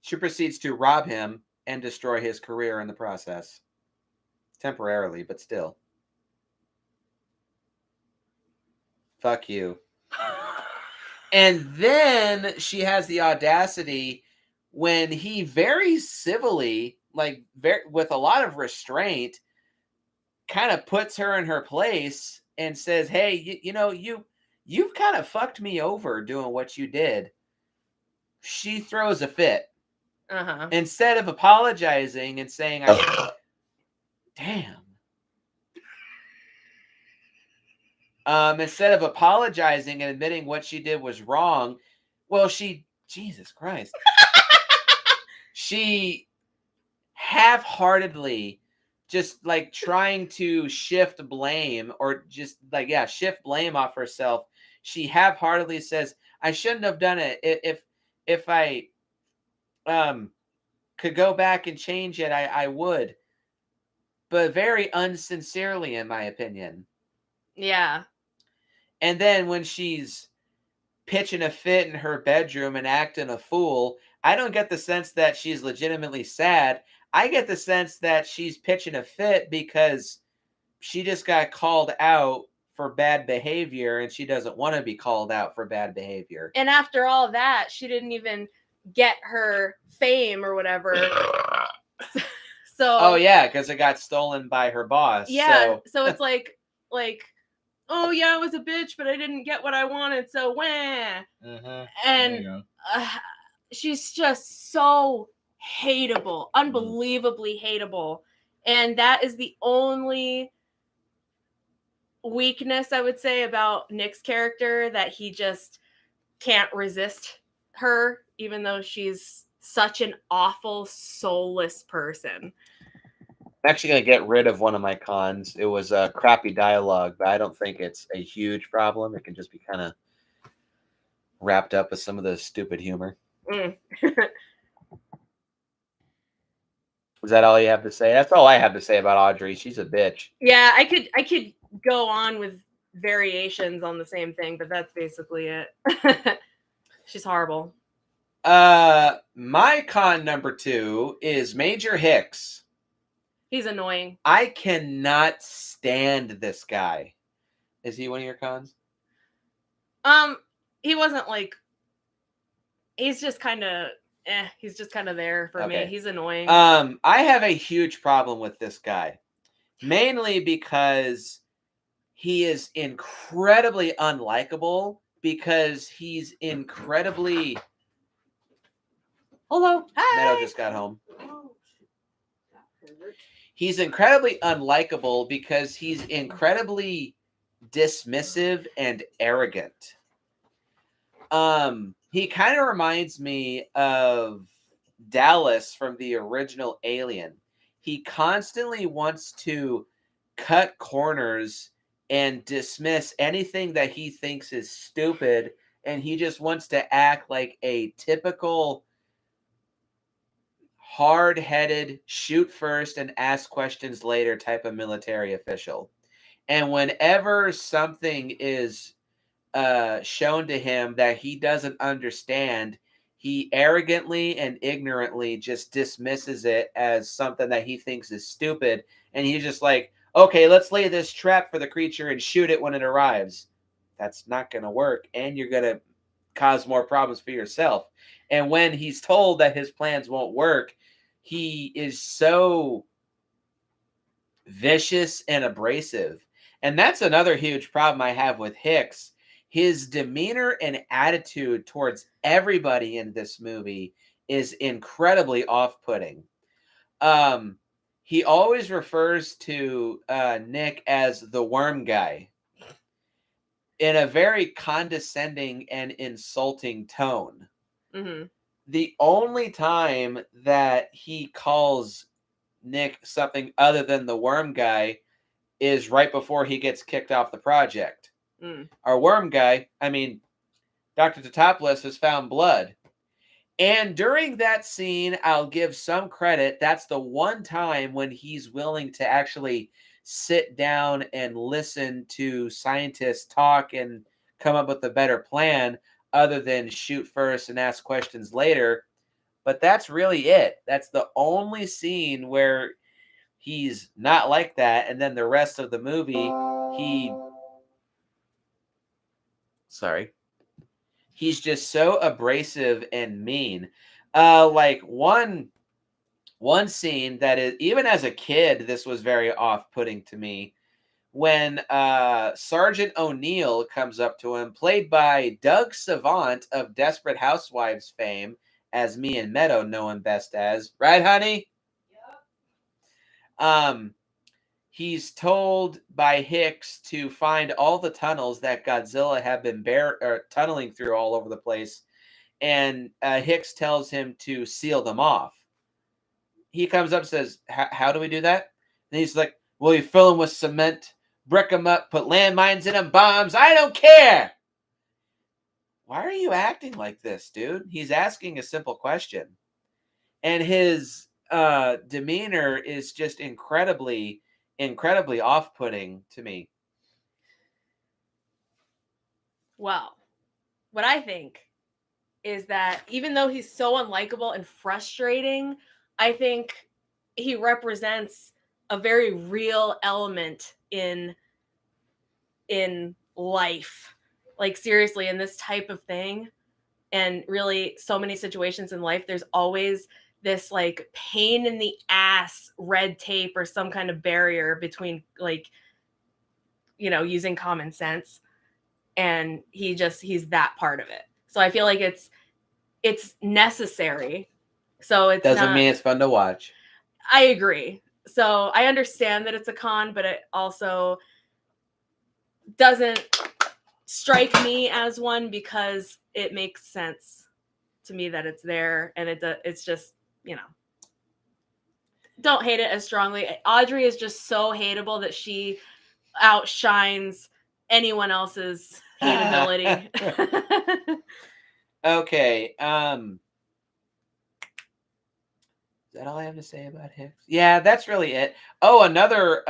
she proceeds to rob him and destroy his career in the process. Temporarily, but still. Fuck you. And then she has the audacity when he very civilly, like with a lot of restraint, kind of puts her in her place and says, hey, you've kind of fucked me over doing what you did. She throws a fit. Instead of apologizing and saying, damn. Instead of apologizing and admitting what she did was wrong, well, Jesus Christ. She half-heartedly just like trying to shift blame or just like, shift blame off herself. She half-heartedly says, I shouldn't have done it. If I could go back and change it, I would. But very unsincerely, in my opinion. Yeah. And then when she's pitching a fit in her bedroom and acting a fool, I don't get the sense that she's legitimately sad. I get the sense that she's pitching a fit because she just got called out for bad behavior and she doesn't want to be called out for bad behavior. And after all that, she didn't even get her fame or whatever. So. Oh yeah, because it got stolen by her boss. Yeah. So it's like, oh yeah, I was a bitch, but I didn't get what I wanted. So wah. And she's just so hateable, unbelievably hateable. And that is the only weakness I would say about Nick's character, that he just can't resist her, even though she's such an awful, soulless person. I'm actually going to get rid of one of my cons. It was crappy dialogue, but I don't think it's a huge problem. It can just be kind of wrapped up with some of the stupid humor. Is that all you have to say? That's all I have to say about Audrey. She's a bitch. Yeah, I could go on with variations on the same thing, but that's basically it. She's horrible. My con number 2 is Major Hicks. He's annoying. I cannot stand this guy. Is he one of your cons? He wasn't like. He's just kind of. He's just kind of there for me. He's annoying. I have a huge problem with this guy, mainly because he is incredibly unlikable. Because he's incredibly. Hello, hi. Meadow just got home. He's incredibly unlikable because he's incredibly dismissive and arrogant. He kind of reminds me of Dallas from the original Alien. He constantly wants to cut corners and dismiss anything that he thinks is stupid, and he just wants to act like a typical hard-headed, shoot first and ask questions later type of military official. And whenever something is shown to him that he doesn't understand, he arrogantly and ignorantly just dismisses it as something that he thinks is stupid. And he's just like, okay, let's lay this trap for the creature and shoot it when it arrives. That's not going to work. And you're going to cause more problems for yourself. And when he's told that his plans won't work, he is so vicious and abrasive. And that's another huge problem I have with Hicks. His demeanor and attitude towards everybody in this movie is incredibly off-putting. He always refers to Nick as the worm guy in a very condescending and insulting tone. Mm-hmm. The only time that he calls Nick something other than the worm guy is right before he gets kicked off the project. Our worm guy, Dr. Totopoulos, has found blood. And during that scene, I'll give some credit. That's the one time when he's willing to actually sit down and listen to scientists talk and come up with a better plan other than shoot first and ask questions later. But that's really it. That's the only scene where he's not like that. And then the rest of the movie, he's just so abrasive and mean. Like one scene that is, even as a kid, this was very off-putting to me. When Sergeant O'Neill comes up to him, played by Doug Savant of Desperate Housewives fame, as me and Meadow know him best as. Right, honey? Yep. He's told by Hicks to find all the tunnels that Godzilla have been tunneling through all over the place, and Hicks tells him to seal them off. He comes up and says, how do we do that? And he's like, well, you fill them with cement, brick them up, put landmines in them, bombs. I don't care. Why are you acting like this, dude? He's asking a simple question. And his demeanor is just incredibly off-putting to me. Well, what I think is that even though he's so unlikable and frustrating, I think he represents a very real element in life. Like, seriously, in this type of thing, and really so many situations in life, there's always this like pain in the ass red tape or some kind of barrier between, like, using common sense. And he's that part of it. So I feel like it's it's necessary. So it's doesn't mean it's fun to watch. I agree. So I understand that it's a con, but it also doesn't strike me as one because it makes sense to me that it's there, and it's just, don't hate it as strongly. Audrey is just so hateable that she outshines anyone else's hateability. Okay. Is that all I have to say about Hicks? Yeah, that's really it. Oh, another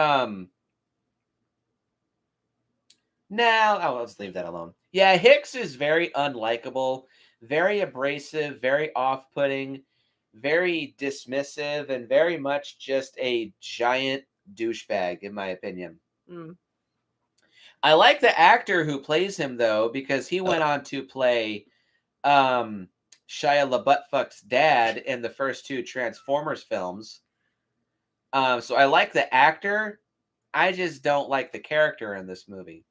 let's leave that alone. Yeah, Hicks is very unlikable, very abrasive, very off-putting, very dismissive, and very much just a giant douchebag, in my opinion. I like the actor who plays him, though, because he went on to play Shia LaBeouf's dad in the first two Transformers films. So I like the actor. I just don't like the character in this movie.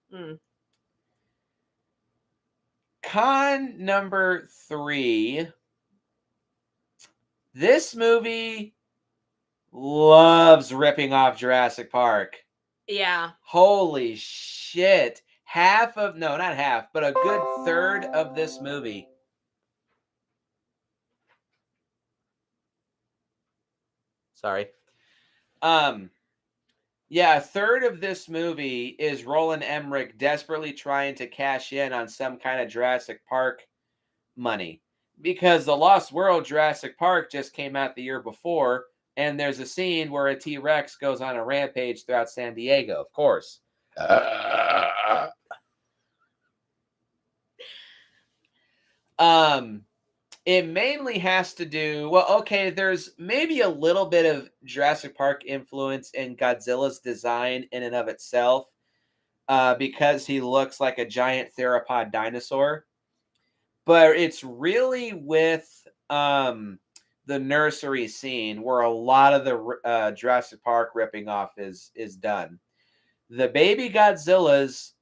Con number 3. This movie loves ripping off Jurassic Park. Yeah. Holy shit. Not half, but a good third of this movie. Sorry. Yeah, a third of this movie is Roland Emmerich desperately trying to cash in on some kind of Jurassic Park money. Because The Lost World Jurassic Park just came out the year before, and there's a scene where a T-Rex goes on a rampage throughout San Diego, of course. It mainly has to do, there's maybe a little bit of Jurassic Park influence in Godzilla's design in and of itself, because he looks like a giant theropod dinosaur. But it's really with the nursery scene where a lot of the Jurassic Park ripping off is done. The baby Godzillas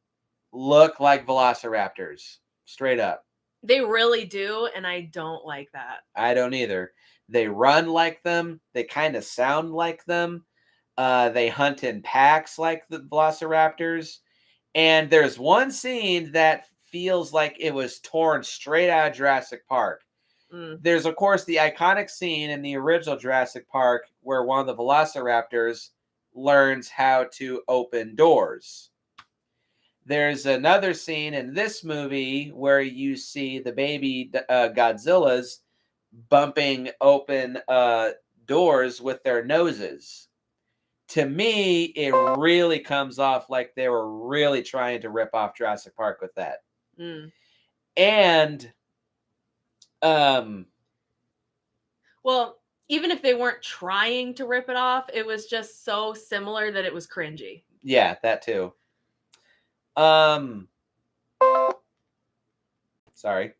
look like velociraptors, straight up. They really do, and I don't like that. I don't either. They run like them. They kind of sound like them. They hunt in packs like the velociraptors. And there's one scene that feels like it was torn straight out of Jurassic Park. There's, of course, the iconic scene in the original Jurassic Park where one of the velociraptors learns how to open doors. There's another scene in this movie where you see the baby Godzillas bumping open doors with their noses. To me, it really comes off like they were really trying to rip off Jurassic Park with that. And, well, even if they weren't trying to rip it off, it was just so similar that it was cringy. Yeah, that too. Sorry.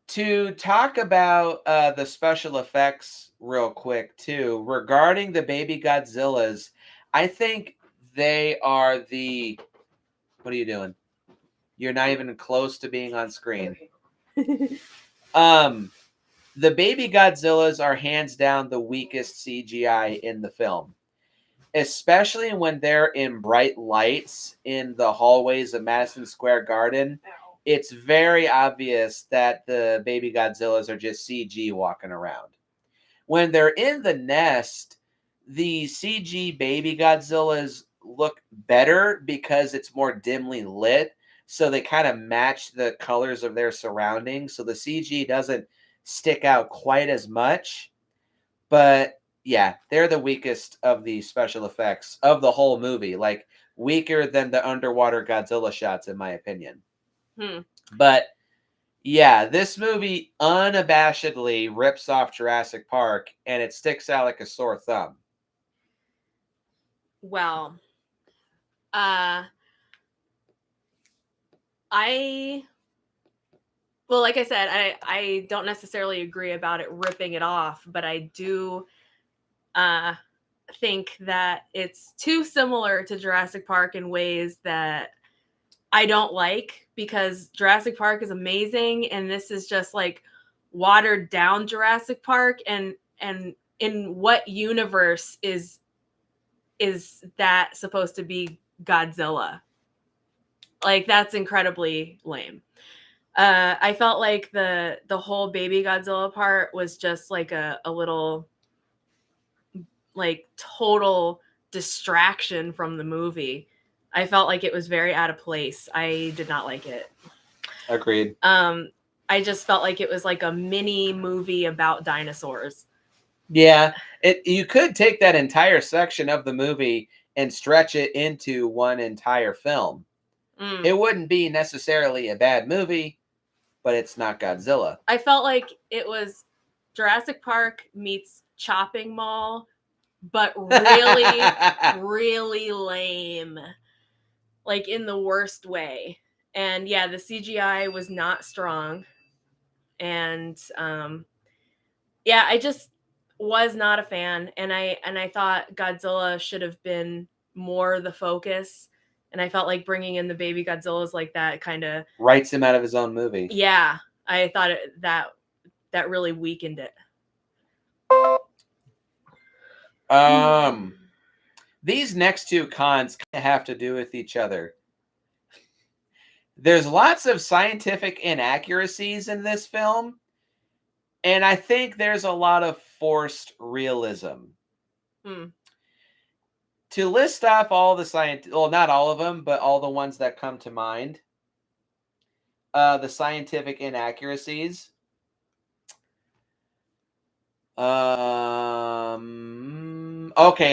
To talk about the special effects real quick too, regarding the baby Godzillas, I think they are the... What are you doing? You're not even close to being on screen. The baby Godzillas are hands down the weakest CGI in the film. Especially when they're in bright lights in the hallways of Madison Square Garden. It's very obvious that the baby Godzillas are just CG walking around. When they're in the nest, the CG baby Godzillas look better because it's more dimly lit. So they kind of match the colors of their surroundings. So the CG doesn't stick out quite as much. But yeah, they're the weakest of the special effects of the whole movie. Like, weaker than the underwater Godzilla shots, in my opinion. But yeah, this movie unabashedly rips off Jurassic Park, and it sticks out like a sore thumb. Well, like I said, I don't necessarily agree about it ripping it off, but I do think that it's too similar to Jurassic Park in ways that I don't like, because Jurassic Park is amazing, and this is just like watered down Jurassic Park, and in what universe is that supposed to be Godzilla? Like, that's incredibly lame. I felt like the whole baby Godzilla part was just like a little, like, total distraction from the movie. I felt like it was very out of place. I did not like it. Agreed. I just felt like it was like a mini movie about dinosaurs. Yeah, you could take that entire section of the movie and stretch it into one entire film. It wouldn't be necessarily a bad movie, but it's not Godzilla. I felt like it was Jurassic Park meets Chopping Mall, but really, really lame. Like, in the worst way. And yeah, the CGI was not strong. And yeah, I just was not a fan. And I thought Godzilla should have been more the focus. And I felt like bringing in the baby Godzillas like that kind of writes him out of his own movie. Yeah, I thought that really weakened it. These next two cons have to do with each other. There's lots of scientific inaccuracies in this film, and I think there's a lot of forced realism. To list off all the well, not all of them, but all the ones that come to mind. The scientific inaccuracies. Okay,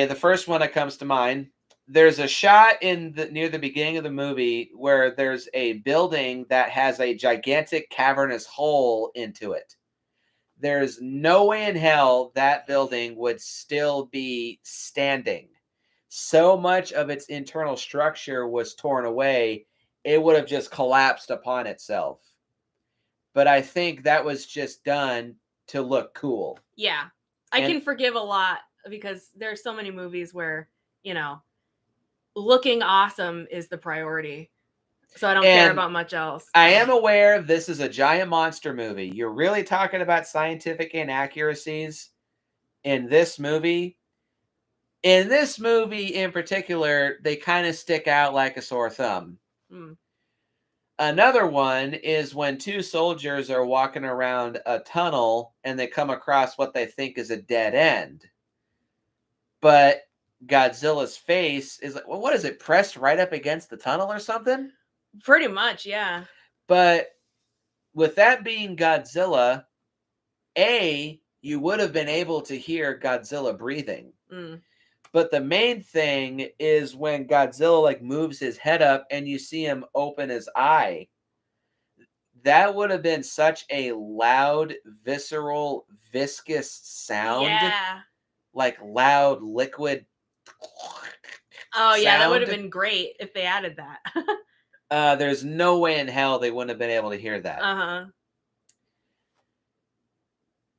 the first one that comes to mind. There's a shot near the beginning of the movie where there's a building that has a gigantic cavernous hole into it. There's no way in hell that building would still be standing. So much of its internal structure was torn away, it would have just collapsed upon itself. But I think that was just done to look cool. Yeah. I can forgive a lot because there's so many movies where, looking awesome is the priority. So I don't care about much else. I am aware this is a giant monster movie. You're really talking about scientific inaccuracies in this movie. In this movie in particular, they kind of stick out like a sore thumb. Another one is when two soldiers are walking around a tunnel and they come across what they think is a dead end. But Godzilla's face is like, well, what is it, pressed right up against the tunnel or something? Pretty much, yeah. But with that being Godzilla, you would have been able to hear Godzilla breathing. But the main thing is when Godzilla moves his head up and you see him open his eye. That would have been such a loud, visceral, viscous sound. Yeah. Like loud, liquid. Oh, yeah, that would have been great if they added that. There's no way in hell they wouldn't have been able to hear that.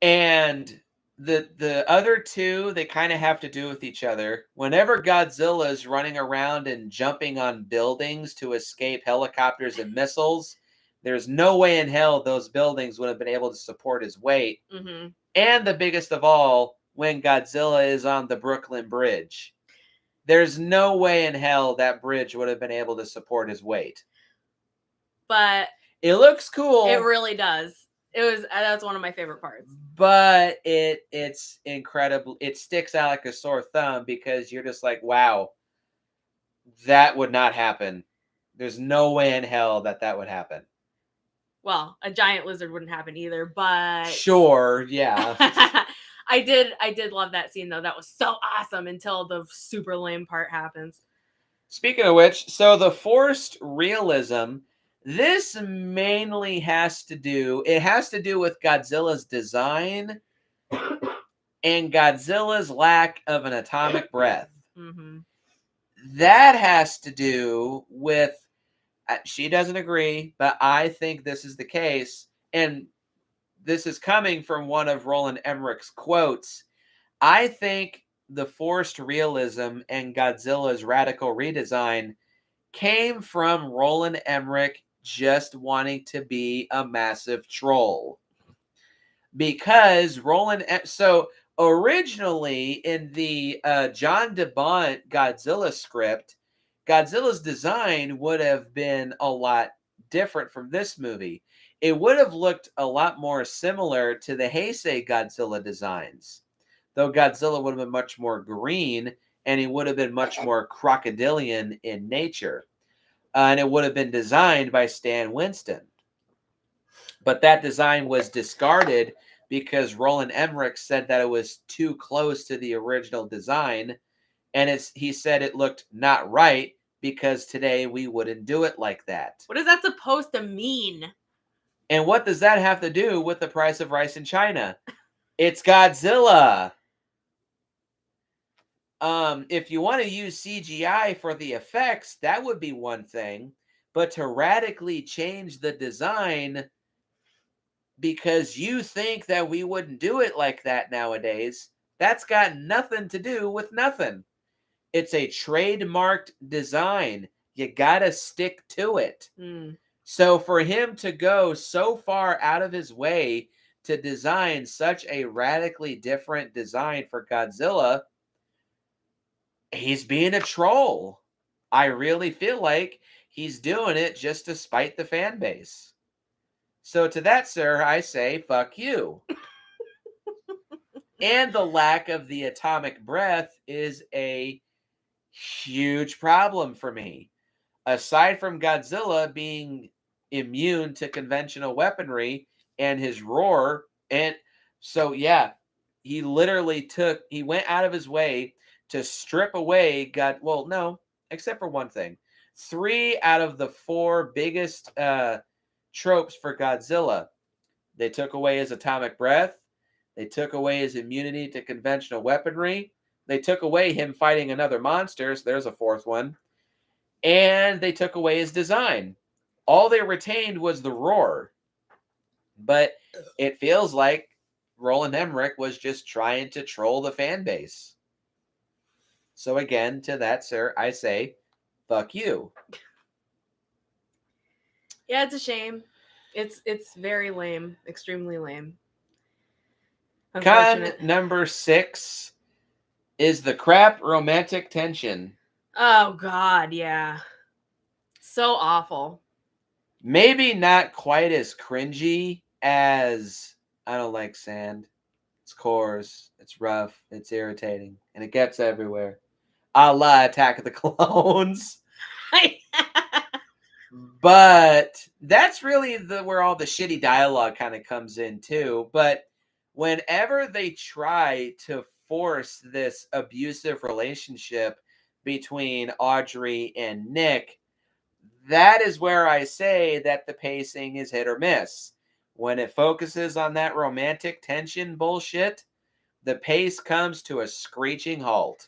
And the other two, they kind of have to do with each other. Whenever Godzilla is running around and jumping on buildings to escape helicopters and missiles, there's no way in hell those buildings would have been able to support his weight. And the biggest of all, when Godzilla is on the Brooklyn Bridge, there's no way in hell that bridge would have been able to support his weight. But it looks cool. It really does. That's one of my favorite parts. But it's incredible. It sticks out like a sore thumb because you're just like, wow, that would not happen. There's no way in hell that would happen. Well, a giant lizard wouldn't happen either, but sure, yeah. I did love that scene though. That was so awesome until the super lame part happens. Speaking of which, so the forced realism, this mainly has to do with Godzilla's design and Godzilla's lack of an atomic breath. That has to do with, she doesn't agree, but I think this is the case. And this is coming from one of Roland Emmerich's quotes. I think the forced realism and Godzilla's radical redesign came from Roland Emmerich just wanting to be a massive troll. because so originally in the John DeBont Godzilla script, Godzilla's design would have been a lot different from this movie. It would have looked a lot more similar to the Heisei Godzilla designs, though Godzilla would have been much more green and he would have been much more crocodilian in nature. And it would have been designed by Stan Winston. But that design was discarded because Roland Emmerich said that it was too close to the original design. And he said it looked not right because today we wouldn't do it like that. What is that supposed to mean? And what does that have to do with the price of rice in China? It's Godzilla. If you want to use CGI for the effects, that would be one thing. But to radically change the design because you think that we wouldn't do it like that nowadays, that's got nothing to do with nothing. It's a trademarked design. You gotta stick to it. So for him to go so far out of his way to design such a radically different design for Godzilla, he's being a troll. I really feel like he's doing it just to spite the fan base. So to that, sir, I say, fuck you. And the lack of the atomic breath is a huge problem for me. Aside from Godzilla being immune to conventional weaponry and his roar, and so yeah, he went out of his way to strip away except for one thing. 3 out of the 4 biggest tropes for Godzilla. They took away his atomic breath. They took away his immunity to conventional weaponry. They took away him fighting another monster. So there's a 4th one. And they took away his design. All they retained was the roar. But it feels like Roland Emmerich was just trying to troll the fan base. So again, to that, sir, I say, fuck you. Yeah, it's a shame. It's very lame, extremely lame. Con number 6 is the crap romantic tension. Oh God, yeah. So awful. Maybe not quite as cringy as I don't like sand. It's coarse, it's rough, it's irritating, and it gets everywhere. A la Attack of the Clones. But that's really where all the shitty dialogue kind of comes in too. But whenever they try to force this abusive relationship between Audrey and Nick, that is where I say that the pacing is hit or miss. When it focuses on that romantic tension bullshit, the pace comes to a screeching halt.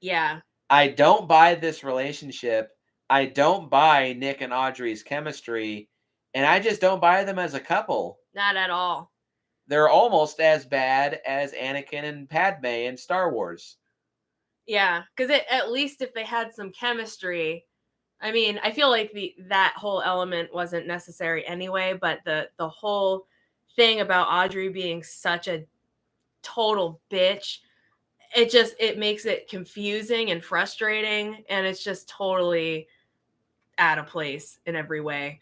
Yeah. I don't buy this relationship. I don't buy Nick and Audrey's chemistry, and I just don't buy them as a couple. Not at all. They're almost as bad as Anakin and Padme in Star Wars. Yeah, because at least if they had some chemistry, I mean, I feel like that whole element wasn't necessary anyway, but the whole thing about Audrey being such a total bitch, it makes it confusing and frustrating, and it's just totally out of place in every way.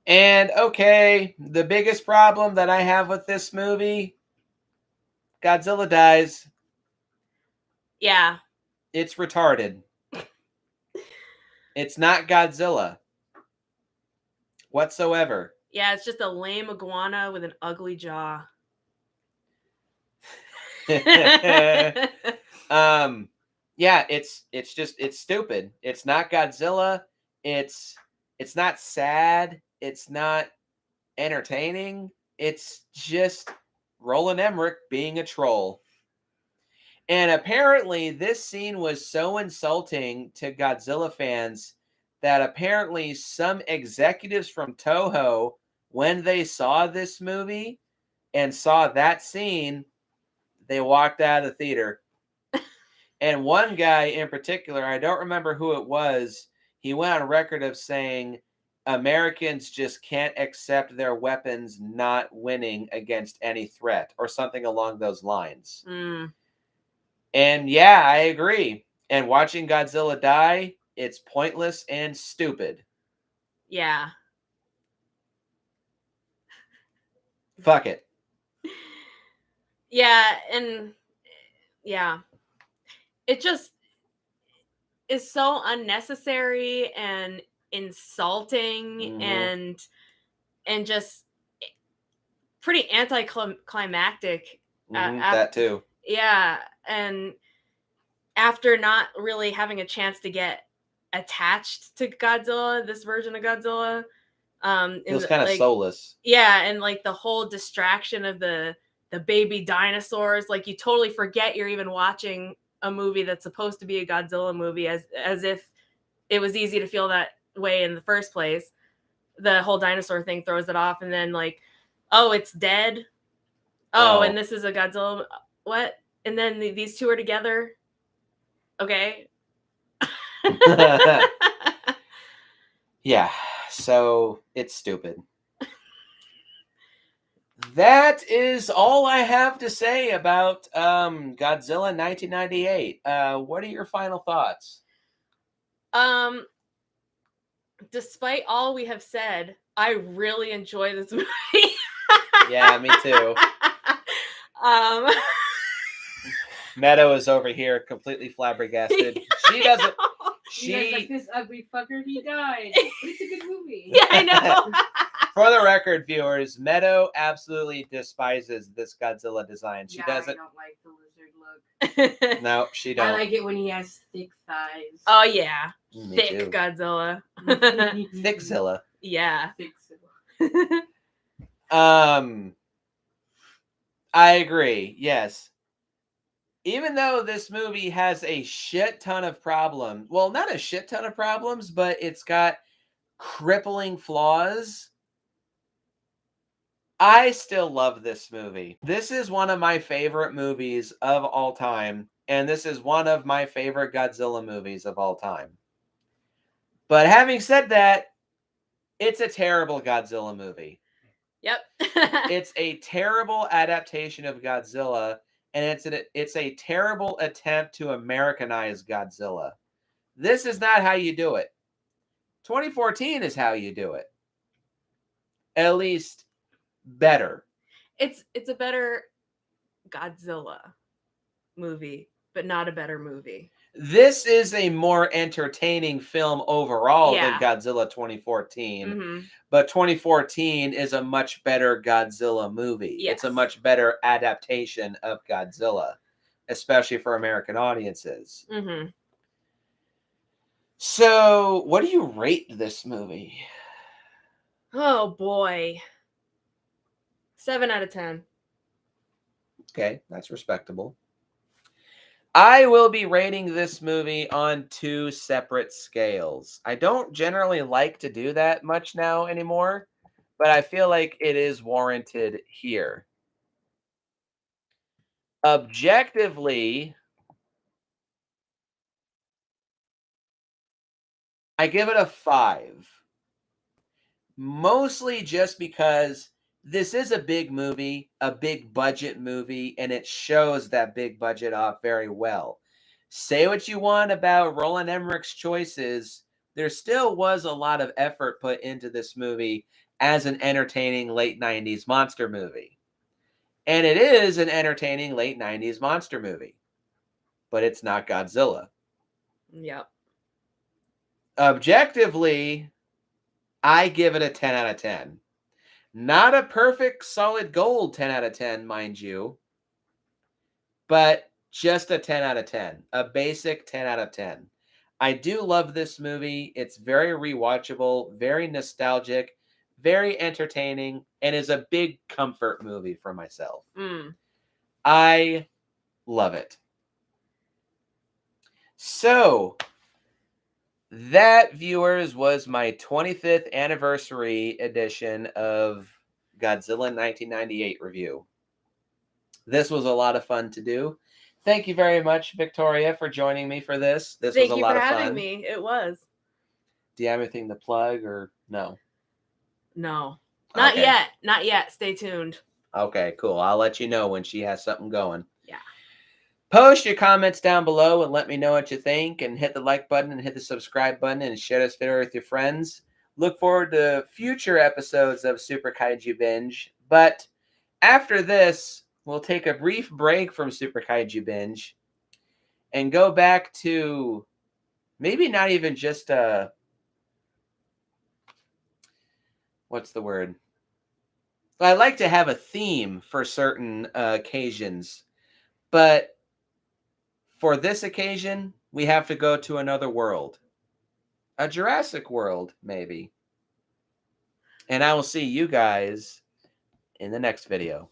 And okay, the biggest problem that I have with this movie, Godzilla dies. Yeah. It's retarded. It's not Godzilla whatsoever. Yeah, it's just a lame iguana with an ugly jaw. Yeah, it's stupid. It's not Godzilla. It's not sad. It's not entertaining. It's just Roland Emmerich being a troll. And apparently this scene was so insulting to Godzilla fans that apparently some executives from Toho, when they saw this movie and saw that scene, they walked out of the theater. And one guy in particular, I don't remember who it was, he went on record of saying Americans just can't accept their weapons not winning against any threat, or something along those lines. And yeah, I agree. And watching Godzilla die, it's pointless and stupid. Yeah. Fuck it. Yeah, and yeah. It just is so unnecessary and insulting and just pretty anticlimactic. That too. Yeah, and after not really having a chance to get attached to Godzilla, this version of Godzilla, feels kind of like, soulless. Yeah, and like the whole distraction of the baby dinosaurs, like you totally forget you're even watching a movie that's supposed to be a Godzilla movie, as if it was easy to feel that way in the first place. The whole dinosaur thing throws it off, and then like, oh, it's dead. Oh, and this is a Godzilla. What? And then these two are together. Okay. Yeah, so it's stupid. That is all I have to say about Godzilla 1998. What are your final thoughts? Despite all we have said, I really enjoy this movie. Yeah, me too. Meadow is over here completely flabbergasted. She doesn't. She like, this ugly fucker, he died. But it's a good movie. Yeah, I know. For the record, viewers, Meadow absolutely despises this Godzilla design. She doesn't. I don't like the lizard look. No, she don't. I like it when he has thick thighs. Oh yeah, Me thick too. Godzilla. Thickzilla. Yeah. Thickzilla. I agree. Yes. Even though this movie has a shit ton of problems, well, not a shit ton of problems, but it's got crippling flaws, I still love this movie. This is one of my favorite movies of all time, and this is one of my favorite Godzilla movies of all time. But having said that, it's a terrible Godzilla movie. Yep. It's a terrible adaptation of Godzilla, and it's a terrible attempt to Americanize Godzilla. This is not how you do it. 2014 is how you do it. At least better. It's a better Godzilla movie, but not a better movie. This is a more entertaining film overall Yeah. than Godzilla 2014. Mm-hmm. But 2014 is a much better Godzilla movie. Yes. It's a much better adaptation of Godzilla, especially for American audiences. Mm-hmm. So, what do you rate this movie? Oh boy. 7 out of 10. Okay, that's respectable. I will be rating this movie on 2 separate scales. I don't generally like to do that much now anymore, but I feel like it is warranted here. Objectively, I give it a 5. Mostly just because this is a big movie, a big budget movie, and it shows that big budget off very well. Say what you want about Roland Emmerich's choices, there still was a lot of effort put into this movie as an entertaining late 90s monster movie. And it is an entertaining late 90s monster movie. But it's not Godzilla. Yep. Objectively, I give it a 10 out of 10. Not a perfect solid gold 10 out of 10, mind you, but just a 10 out of 10. A basic 10 out of 10. I do love this movie. It's very rewatchable, very nostalgic, very entertaining, and is a big comfort movie for myself. I love it. So, that, viewers, was my 25th anniversary edition of Godzilla 1998 review. This was a lot of fun to do. Thank you very much, Victoria, for joining me for this. This was a lot of fun. Thank you for having me. It was. Do you have anything to plug or no? No. Not Okay. yet. Not yet. Stay tuned. Okay, cool. I'll let you know when she has something going. Yeah. Post your comments down below and let me know what you think, and hit the like button and hit the subscribe button and share this video with your friends. Look forward to future episodes of Super Kaiju Binge. But after this, we'll take a brief break from Super Kaiju Binge and go back to maybe not even just what's the word? I like to have a theme for certain occasions, but for this occasion, we have to go to another world. A Jurassic World, maybe. And I will see you guys in the next video.